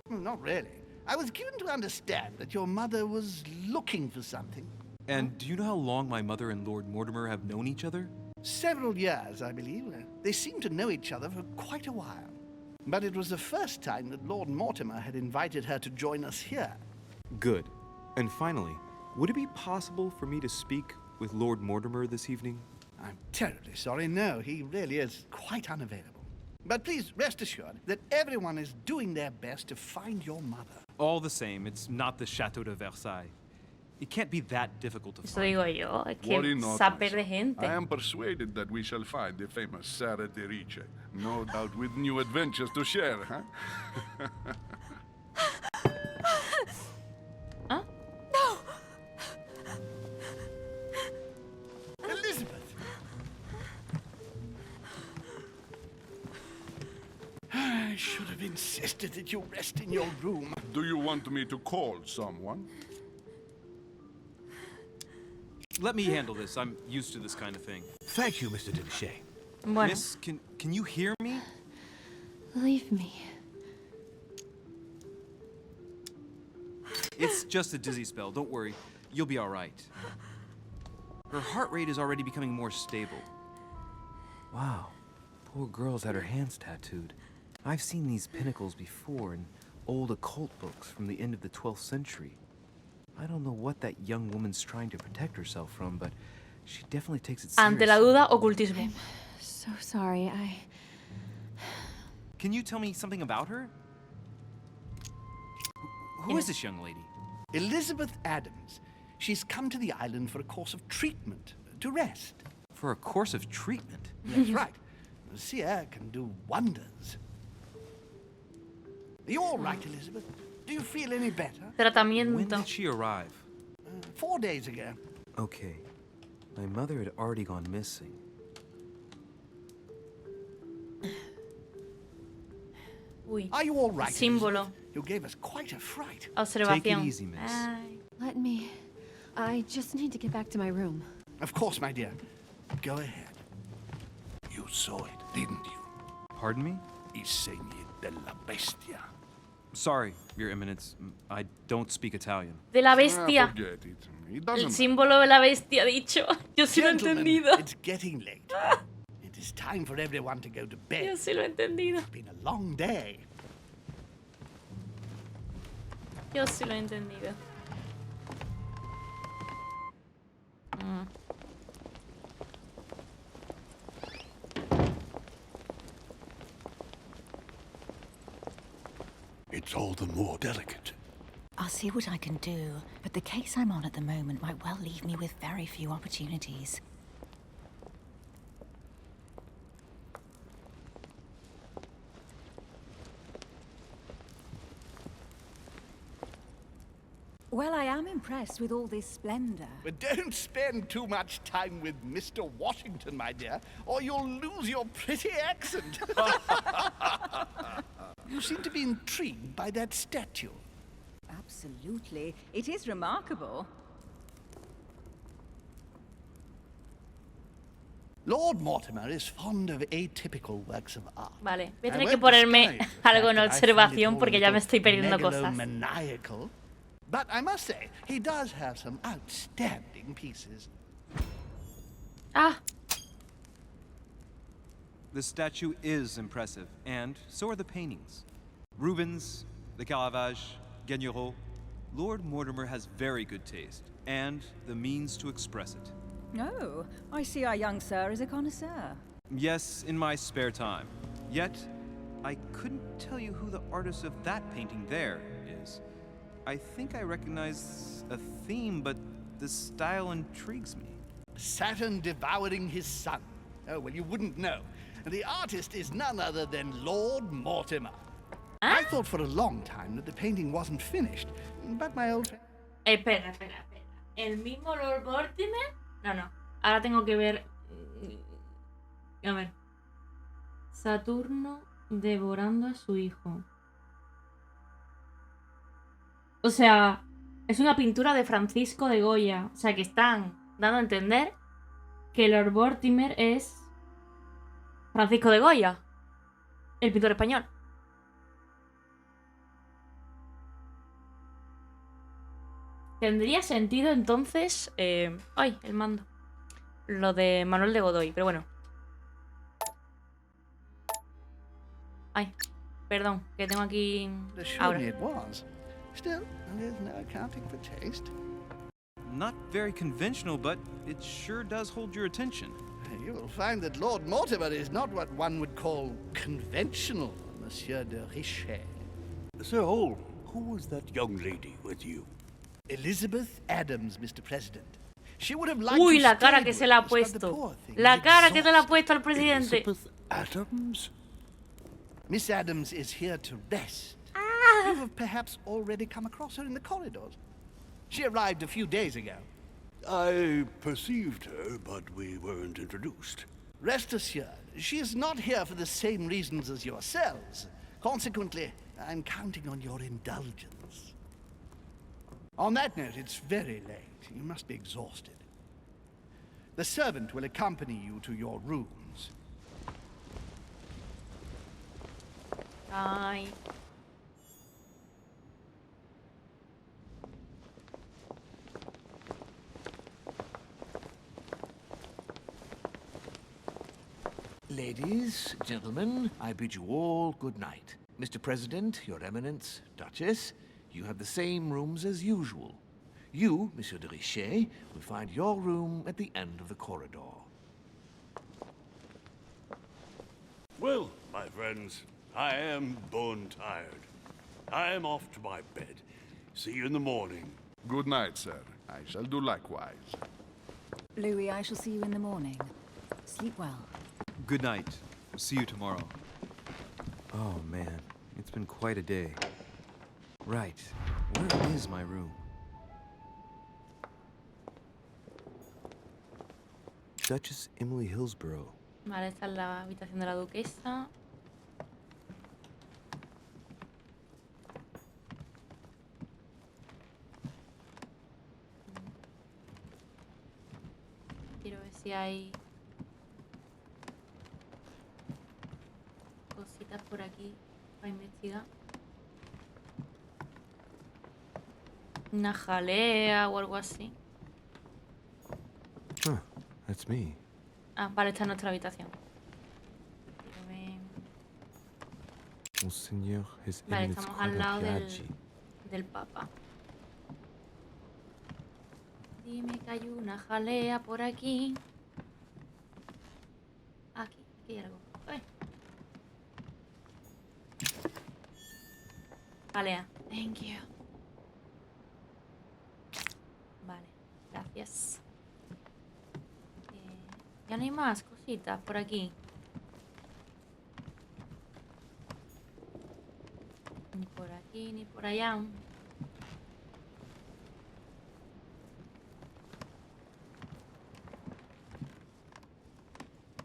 Not really. I was given to understand that your mother was looking for something. And do you know how long my mother and Lord Mortimer have known each other? Several years, I believe. They seemed to know each other for quite a while. But it was the first time that Lord Mortimer had invited her to join us here. Good. And finally, would it be possible for me to speak with Lord Mortimer this evening? I'm terribly sorry, no, he really is quite unavailable. But please rest assured that everyone is doing their best to find your mother. All the same, it's not the Chateau de Versailles. It can't be that difficult to Eso find. digo yo, es que Worry not, saber my de son. gente. I am persuaded that we shall find the famous Eres de Richet. No doubt with new adventures to share, huh? Huh? No! Elizabeth! I should have insisted that you rest in your room. Do you want me to call someone? Let me handle this. I'm used to this kind of thing. Thank you, Mr. de Richet. Bueno, Miss, can you hear me? Leave me. It's just a dizzy spell. Don't worry. You'll be all right. Her heart rate is already becoming more stable. Wow, poor girl's had her hands tattooed. I've seen these pinnacles before in old occult books from the end of the 12th century. I don't know what that young woman's trying to protect herself from, but she definitely takes it seriously. ante la duda, ocultismo. I'm so sorry. Can you tell me something about her? Who is this young lady? Elizabeth Adams. She's come to the island for a course of treatment, to rest. For a course of treatment? That's right. The air can do wonders. Are you all right, Elizabeth? Do you feel any better? When Tratamiento. did she arrive? 4 days ago. Okay. My mother had already gone missing. Uy, Are you all right, símbolo. Elizabeth? You gave us quite a fright. Observación. Take it easy, miss. Ay. Let me. I just need to get back to my room. Of course, my dear. Go ahead. You saw it, didn't you? Pardon me? I segni della bestia. Sorry, Your Eminence. I don't speak Italian. De la bestia. Forget it. It El doesn't símbolo de la bestia, dicho. Yo sí lo he Gentlemen, entendido. it's getting late. It is time for everyone to go to bed. Yo sí lo he entendido. It's been a long day. Yo sí lo he entendido. it's all the more delicate. I'll see what I can do, but the case I'm on at the moment might well leave me with very few opportunities. Well, I am impressed with all this splendor. But don't spend too much time with Mr. Washington, my dear, or you'll lose your pretty accent. You seem to be intrigued by that statue. Absolutely. It is remarkable. Lord Mortimer is fond of atypical works of art. Vale, voy a tener que ponerme algo en observación porque ya me estoy perdiendo cosas. Megalomaniacal, but I must say, he does have some outstanding pieces. Ah, The statue is impressive, and so are the paintings. Rubens, the Caravage, Guignero. Lord Mortimer has very good taste, and the means to express it. Oh, I see our young sir is a connoisseur. Yes, in my spare time. Yet, I couldn't tell you who the artist of that painting there is. I think I recognize a theme, but the style intrigues me. Saturn devouring his son. Oh, well, you wouldn't know. The artist is none other than Lord Mortimer. I thought for a long time that the painting wasn't finished, but my old friend... espera. ¿El mismo Lord Mortimer? No. Ahora tengo que ver... A ver. Saturno devorando a su hijo. O sea, es una pintura de Francisco de Goya. O sea, que están dando a entender que Lord Mortimer es Francisco de Goya, el pintor español. Tendría sentido entonces... ¡Ay, el mando! Lo de Manuel de Godoy, pero bueno. Ay, perdón, que tengo aquí... Ahora. Surely it was. Still, there's no accounting for taste. Not very conventional, but it sure does hold your attention. You will find that Lord Mortimer is not what one would call conventional, Monsieur de Richet. Sir Holm, who was that young lady with you? Elizabeth Adams, Mr. President. She would have liked Uy, to la cara stay que with se le ha us, but the puesto. poor thing La is cara que se le ha exhausted. puesto al presidente. Elizabeth Adams? Miss Adams is here to rest. Ah. You have perhaps already come across her in the corridors. She arrived a few days ago. I perceived her, but we weren't introduced. Rest assured, she is not here for the same reasons as yourselves. Consequently, I'm counting on your indulgence. On that note, it's very late. You must be exhausted. The servant will accompany you to your rooms. Ay. Ladies, gentlemen, I bid you all good night. Mr. President, Your Eminence, Duchess, you have the same rooms as usual. You, Monsieur de Richet, will find your room at the end of the corridor. Well, my friends, I am bone tired. I am off to my bed. See you in the morning. Good night, sir. I shall do likewise. Louis, I shall see you in the morning. Sleep well. Good night. See you tomorrow. Oh man, it's been quite a day. Right, where is my room? Duchess Emily Hillsborough. Vale, esta es la habitación de la duquesa. Quiero ver si hay cositas por aquí para investigar. Una jalea o algo así. Huh, that's me. Ah, vale, esta es nuestra habitación. Quiero ver. Monseigneur, His Vale, Eminence estamos al lado Piaggi. del Papa. Dime que hay una jalea por aquí. Aquí hay algo. Ay. Jalea. Thank you. Vale, gracias. Ya no hay más cositas por aquí. Ni por aquí, ni por allá.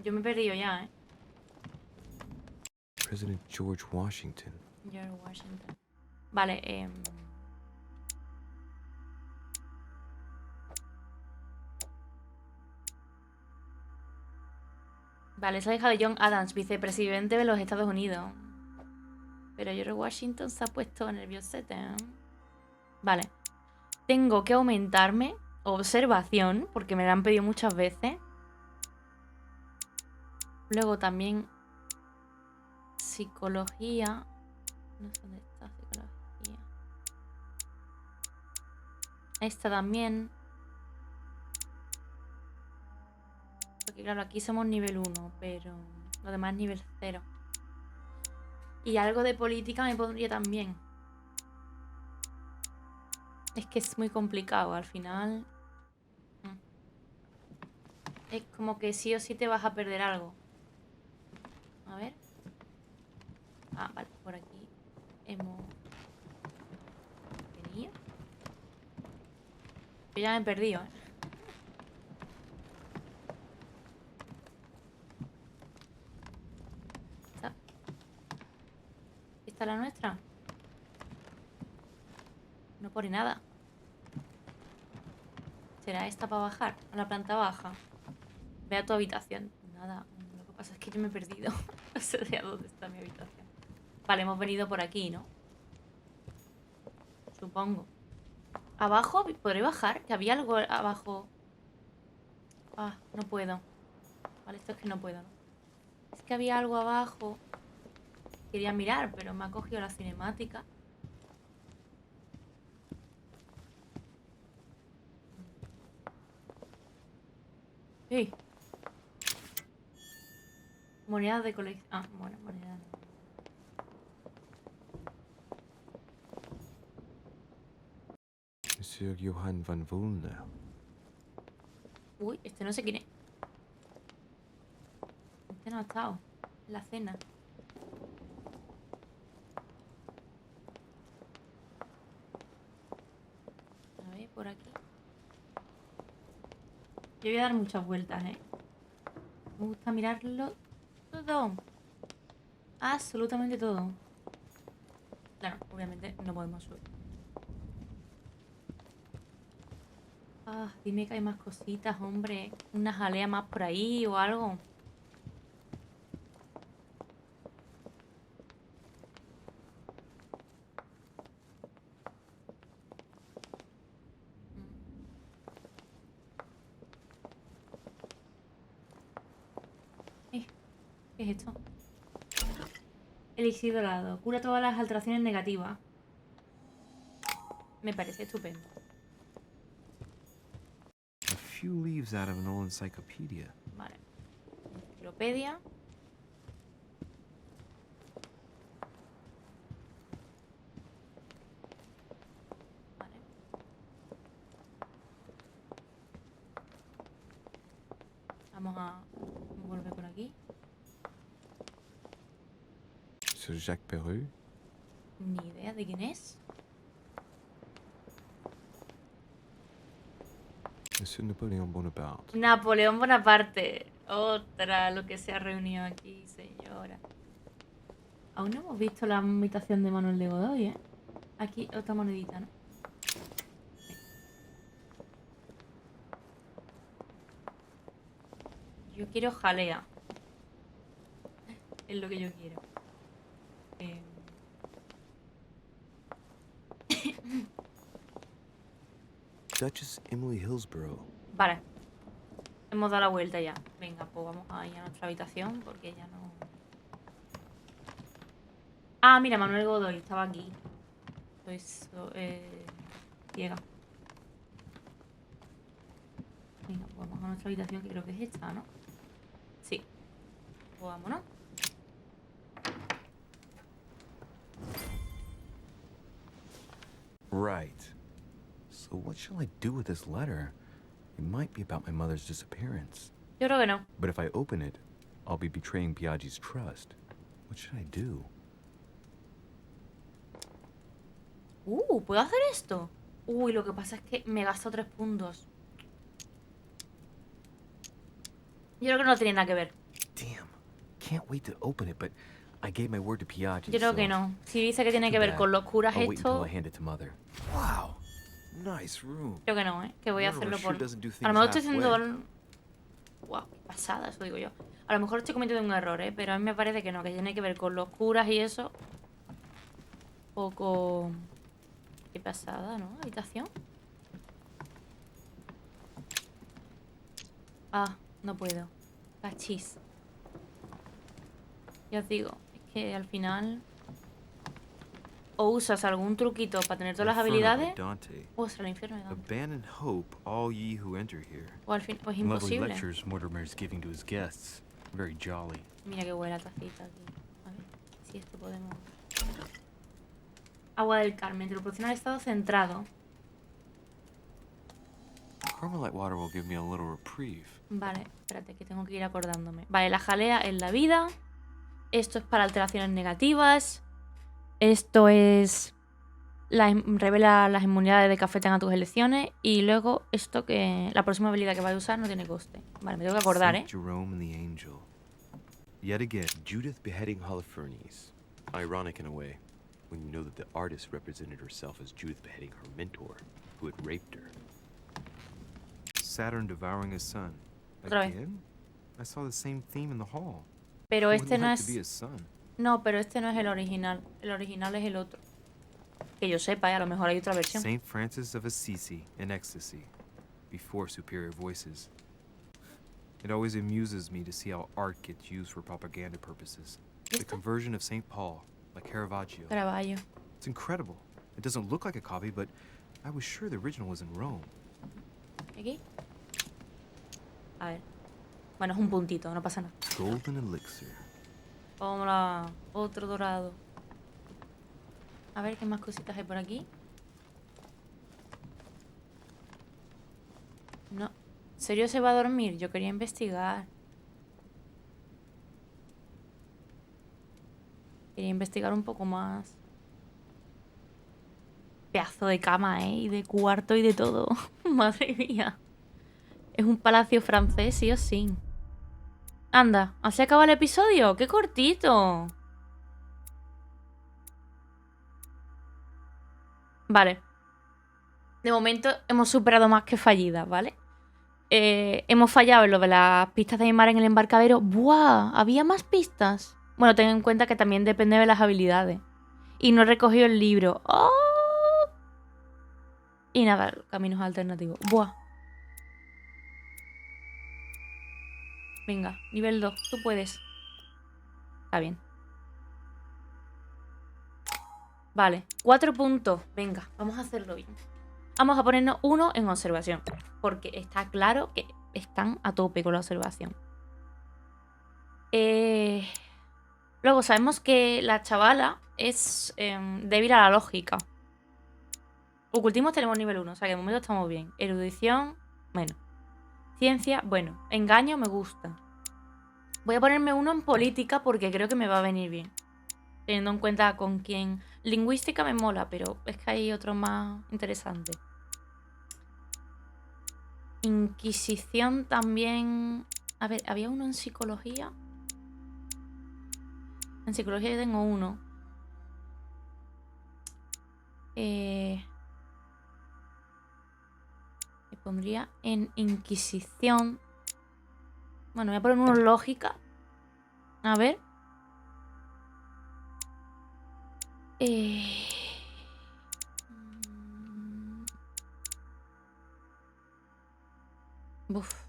Yo me he perdido ya, ¿eh? President George Washington. George Washington. Vale, Vale, es la hija de John Adams, vicepresidente de los Estados Unidos. Pero George Washington se ha puesto nerviosete, ¿eh? Vale. Tengo que aumentarme observación, porque me la han pedido muchas veces. Luego también psicología. No sé dónde está psicología. Esta también. Porque claro, aquí somos nivel 1, pero lo demás es nivel 0. Y algo de política me pondría también. Es que es muy complicado al final. Es como que sí o sí te vas a perder algo. A ver. Ah, vale, por aquí hemos venido. Yo ya me he perdido, ¿eh? ¿Esta es la nuestra? No pone nada. ¿Será esta para bajar? A la planta baja. Ve a tu habitación. Nada, lo que pasa es que yo me he perdido. No sé de dónde está mi habitación. Vale, hemos venido por aquí, ¿no? Supongo. ¿Abajo? ¿Podré bajar? Que había algo abajo. Ah, no puedo. Vale, esto es que no puedo, ¿no? Es que había algo abajo. Quería mirar, pero me ha cogido la cinemática. Sí. Monedas de colección. Ah, bueno, monedas. Monsieur Johann van Wulner. Uy, este no sé quién es. Este no ha estado en la cena. A ver, por aquí. Yo voy a dar muchas vueltas, ¿eh? Me gusta mirarlo todo. Absolutamente todo. Claro, obviamente no podemos subir. Ah, dime que hay más cositas, hombre. Una jalea más por ahí o algo. ¿Qué es esto? Elixir dorado. Cura todas las alteraciones negativas. Me parece estupendo. A few leaves out of an old encyclopedia. Vale. Enciclopedia. Vale. Vamos a volver por aquí. Sir Jacques Perreux. Ni idea de quién es. Monsieur Napoleón Bonaparte. Napoleón Bonaparte. Otra, lo que se ha reunido aquí, señora. Aún no hemos visto la invitación de Manuel de Godoy, ¿eh? Aquí otra monedita, ¿no? Sí. Yo quiero jalea. Es lo que yo quiero. Duchess Emily Hillsborough. Vale. Hemos dado la vuelta ya. Venga, pues vamos a ir a nuestra habitación porque ya no... Ah, mira, Manuel Godoy estaba aquí. Soy ciega. Venga, pues vamos a nuestra habitación que creo que es esta, ¿no? Sí. Pues vámonos. Right. So what shall I do with this letter? It might be about my mother's disappearance. Yo creo que no. But if I open it, I'll be betraying Biaggi's trust. What should I do? ¿Puedo hacer esto? Uy, lo que pasa es que me gasto 3 puntos. Yo creo que no tiene nada que ver. Damn. Can't wait to open it, but I gave my word to Biaggi. Yo creo que no. Si dice que tiene que ver con los curas I'll wait until esto, I hand it to Mother. Wow. Nice room. creo que no, ¿eh? Que voy a Wonder hacerlo Richet por... doesn't do A lo things mejor estoy haciendo... halfway. Guau, qué pasada, eso digo yo. A lo mejor estoy cometiendo un error, ¿eh? Pero a mí me parece que no, que tiene que ver con los curas y eso. O con... Qué pasada, ¿no? Habitación. Ah, no puedo. Cachis. Ya os digo, es que al final... O usas algún truquito para tener todas las habilidades, o será el infierno de Dante. Abandon hope, all ye who enter here. O al fin, o es Lovely imposible. lectures Mortimer's giving to his guests. Very jolly. Mira qué buena tacita aquí. A ver, si esto podemos... Agua del Carmen, te lo proporciona el estado centrado. Carmelite water will give me a little reprieve. Vale, espérate, que tengo que ir acordándome. Vale, la jalea es la vida. Esto es para alteraciones negativas. Esto es... revela las inmunidades de cafeta a tus elecciones. Y luego esto que... La próxima habilidad que vais a usar no tiene coste. Vale, me tengo que acordar, Saint Jerome and the Angel. Yet again, Judith beheading Holofernes. Ironic in a way, when you know that the artist represented herself as Judith beheading her mentor, who had raped her. Saturn devouring his son. Otra vez. Again? I saw the same theme in the hall. Pero Who este wouldn't no like es... to be his son? No, pero este no es el original. El original es el otro. Que yo sepa, a lo mejor hay otra versión. Saint Francis of Assisi in ecstasy, before superior voices. It always amuses me to see how art gets used for propaganda purposes. The conversion of Saint Paul, like Caravaggio. Caravaggio. It's incredible. It doesn't look like a copy, but I was sure the original was in Rome. ¿Aquí? A ver. Bueno, es un puntito, no pasa nada. Golden elixir. Hola, otro dorado. A ver qué más cositas hay por aquí. No. ¿En serio se va a dormir? Yo quería investigar. Quería investigar un poco más. Pedazo de cama, ¿eh? Y de cuarto y de todo. Madre mía. Es un palacio francés, sí o sí. Anda, ¿así acaba el episodio? ¡Qué cortito! Vale. De momento hemos superado más que fallidas, ¿vale? Hemos fallado en lo de las pistas de mi mar en el embarcadero. ¡Buah! ¿Había más pistas? Bueno, ten en cuenta que también depende de las habilidades. Y no he recogido el libro. ¡Oh! Y nada, caminos alternativos. ¡Buah! Venga, nivel 2, tú puedes. Está bien. Vale, 4 puntos. Venga, vamos a hacerlo bien. Vamos a ponernos 1 en observación. Porque está claro que están a tope con la observación. Luego sabemos que la chavala es débil a la lógica. Ocultismo tenemos nivel 1, o sea que de momento estamos bien. Erudición, bueno. Ciencia, bueno. Engaño me gusta. Voy a ponerme 1 en política porque creo que me va a venir bien. Teniendo en cuenta con quién... Lingüística me mola, pero es que hay otro más interesante. Inquisición también... A ver, ¿había 1 en psicología? En psicología yo tengo 1. Me pondría en Inquisición. Bueno, voy a poner 1 en lógica. A ver. Uf.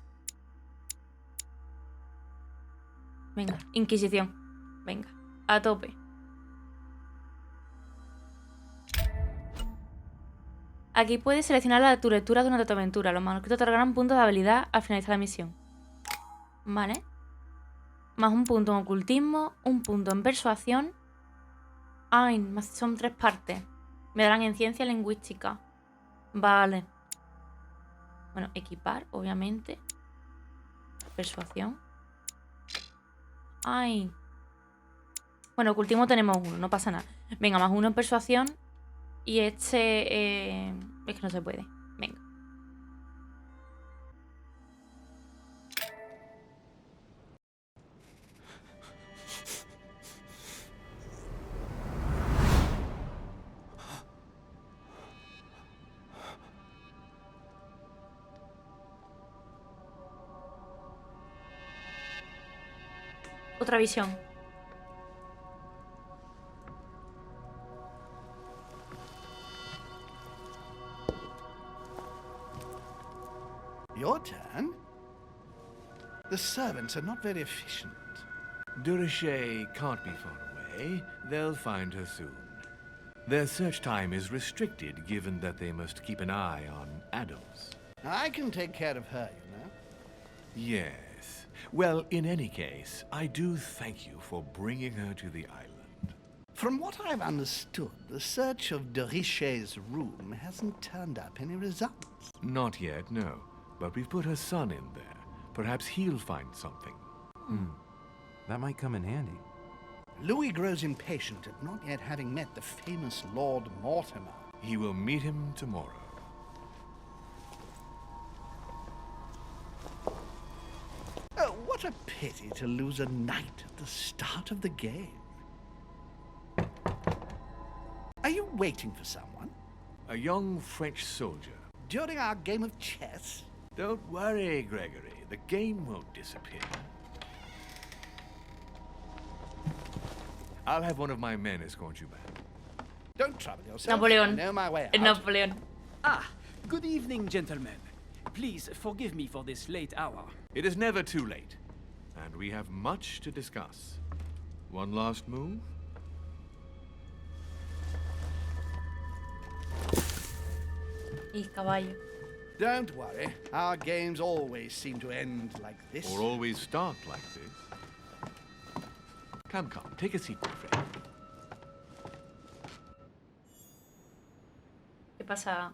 Venga, Inquisición. Venga, a tope. Aquí puedes seleccionar tu lectura durante tu aventura. Los manuscritos te otorgarán puntos de habilidad al finalizar la misión. Vale. Más 1 punto en ocultismo, 1 punto en persuasión. Ay, son 3 partes. Me darán en ciencia lingüística. Vale. Bueno, equipar, obviamente. Persuasión. Ay. Bueno, ocultismo tenemos uno, no pasa nada. Venga, más uno en persuasión. Y este... es que no se puede. Venga. Otra visión. Your turn? The servants are not very efficient. De Richet can't be far away. They'll find her soon. Their search time is restricted, given that they must keep an eye on Adams. I can take care of her, you know. Yes. Well, in any case, I do thank you for bringing her to the island. From what I've understood, the search of de Richet's room hasn't turned up any results. Not yet, no. But we've put her son in there. Perhaps he'll find something. That might come in handy. Louis grows impatient at not yet having met the famous Lord Mortimer. He will meet him tomorrow. Oh, what a pity to lose a knight at the start of the game. Are you waiting for someone? A young French soldier. During our game of chess? Don't worry, Gregory. The game won't disappear. I'll have one of my men escort you back. Don't trouble yourself. Napoleón. I know my way out. Napoleón. Ah, good evening, gentlemen. Please forgive me for this late hour. It is never too late, and we have much to discuss. One last move? Y caballo. Don't worry. Our games always seem to end like this. Or always start like this. Come, take a seat, my friend. ¿Qué pasa?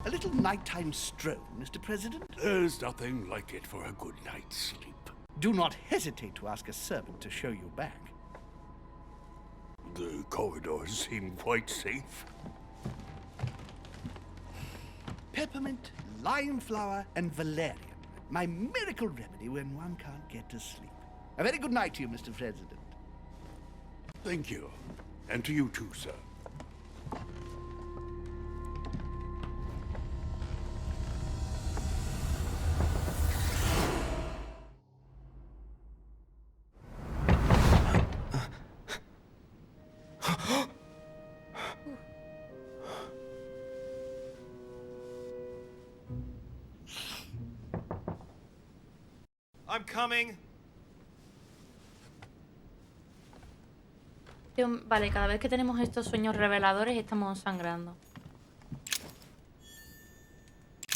A little nighttime stroll, Mr. President? There's nothing like it for a good night's sleep. Do not hesitate to ask a servant to show you back. The corridors seem quite safe. Peppermint, lime flower, and valerian. My miracle remedy when one can't get to sleep. A very good night to you, Mr. President. Thank you. And to you too, sir. I'm coming. Vale, cada vez que tenemos estos sueños reveladores estamos sangrando.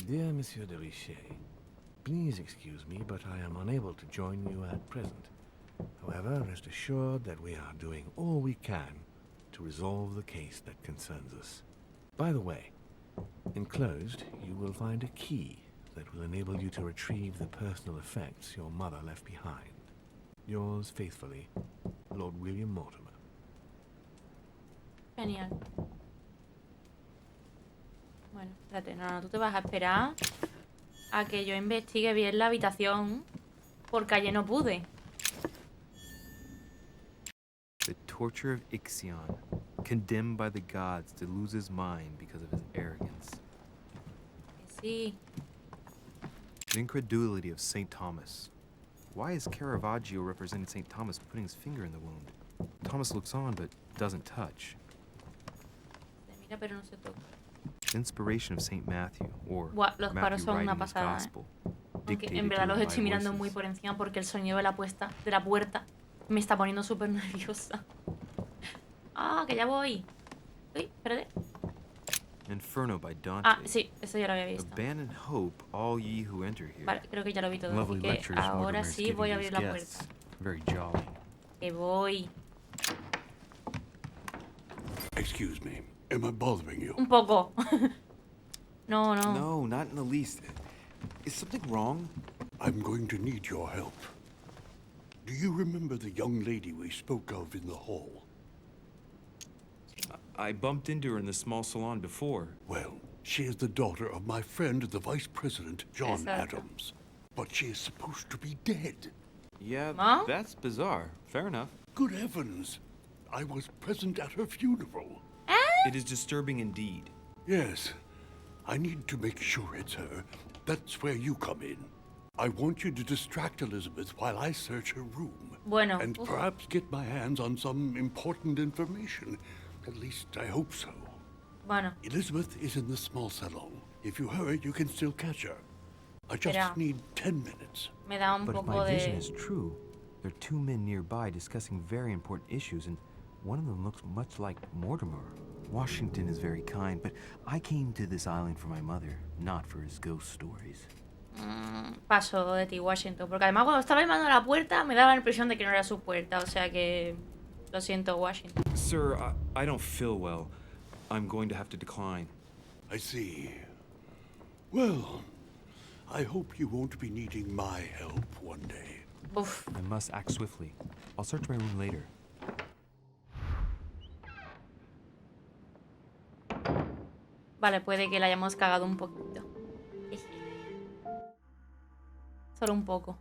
Dear Monsieur de Richet, please excuse me, but I am unable to join you at present. However, rest assured that we are doing all we can to resolve the case that concerns us. By the way, enclosed you will find a key that will enable you to retrieve the personal effects your mother left behind. Yours faithfully, Lord William Mortimer. Genial. Bueno, espérate, no, tú te vas a esperar a que yo investigue bien la habitación, porque ayer no pude. The torture of Ixion, condemned by the gods to lose his mind because of his arrogance. Sí. The incredulity of St. Thomas. Why is Caravaggio representing St. Thomas putting his finger in the wound? Thomas looks on but doesn't touch. Se mira pero no se toca. The inspiration of St. Matthew, or Los paros Matthew son writing una his pasada, gospel, Aunque dictated en verdad to los him estoy by mirando voices. muy por encima porque el sonido de la puerta Me está poniendo súper nerviosa. Ah, que ya voy. Uy, espérate. Inferno by Dante. Ah, sí, eso ya lo había visto. Abandon hope, all ye who enter here. Vale, creo que ya lo vi todo. Lovely Así que lectures ahora Mortimer's sí giving voy a his abrir la guests. puerta. Very jolly. Que voy. Excuse me. Am I bothering you? Un poco. No, no. No, not in the least. Is something wrong? I'm going to need your help. Do you remember the young lady we spoke of in the hall? I bumped into her in the small salon before. Well, she is the daughter of my friend, the Vice President, John Exacto. Adams. But she is supposed to be dead. Yeah, Huh? that's bizarre. Fair enough. Good heavens! I was present at her funeral. It is disturbing indeed. Yes. I need to make sure it's her. That's where you come in. I want you to distract Elizabeth while I search her room. Bueno. And Uf. perhaps get my hands on some important information. At least I hope so. Bueno. Elizabeth is in the small salon. If you hurry, you can still catch her. I just Espera. need 10 minutes. Me da un But if poco my vision de... is true, there are two men nearby discussing very important issues, and one of them looks much like Mortimer. Washington is very kind, but I came to this island for my mother, not for his ghost stories. Paso de ti, Washington. Porque además cuando estaba llamando a la puerta me daba la impresión de que no era su puerta. O sea que... Lo siento, Washington. Sir, I don't feel well. I'm going to have to decline. I see. Well, I hope you won't be needing my help one day. Uf. I must act swiftly. I'll search my room later. Vale, puede que la hayamos cagado un poquito. Solo un poco.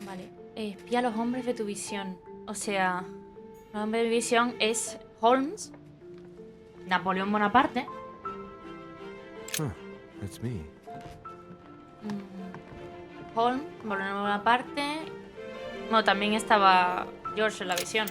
Vale. Espía a los hombres de tu visión. O sea, los hombres de mi visión es Holmes, Napoleón Bonaparte. Huh, that's me. Holmes, Napoleón Bonaparte. Bueno, también estaba George en la visión.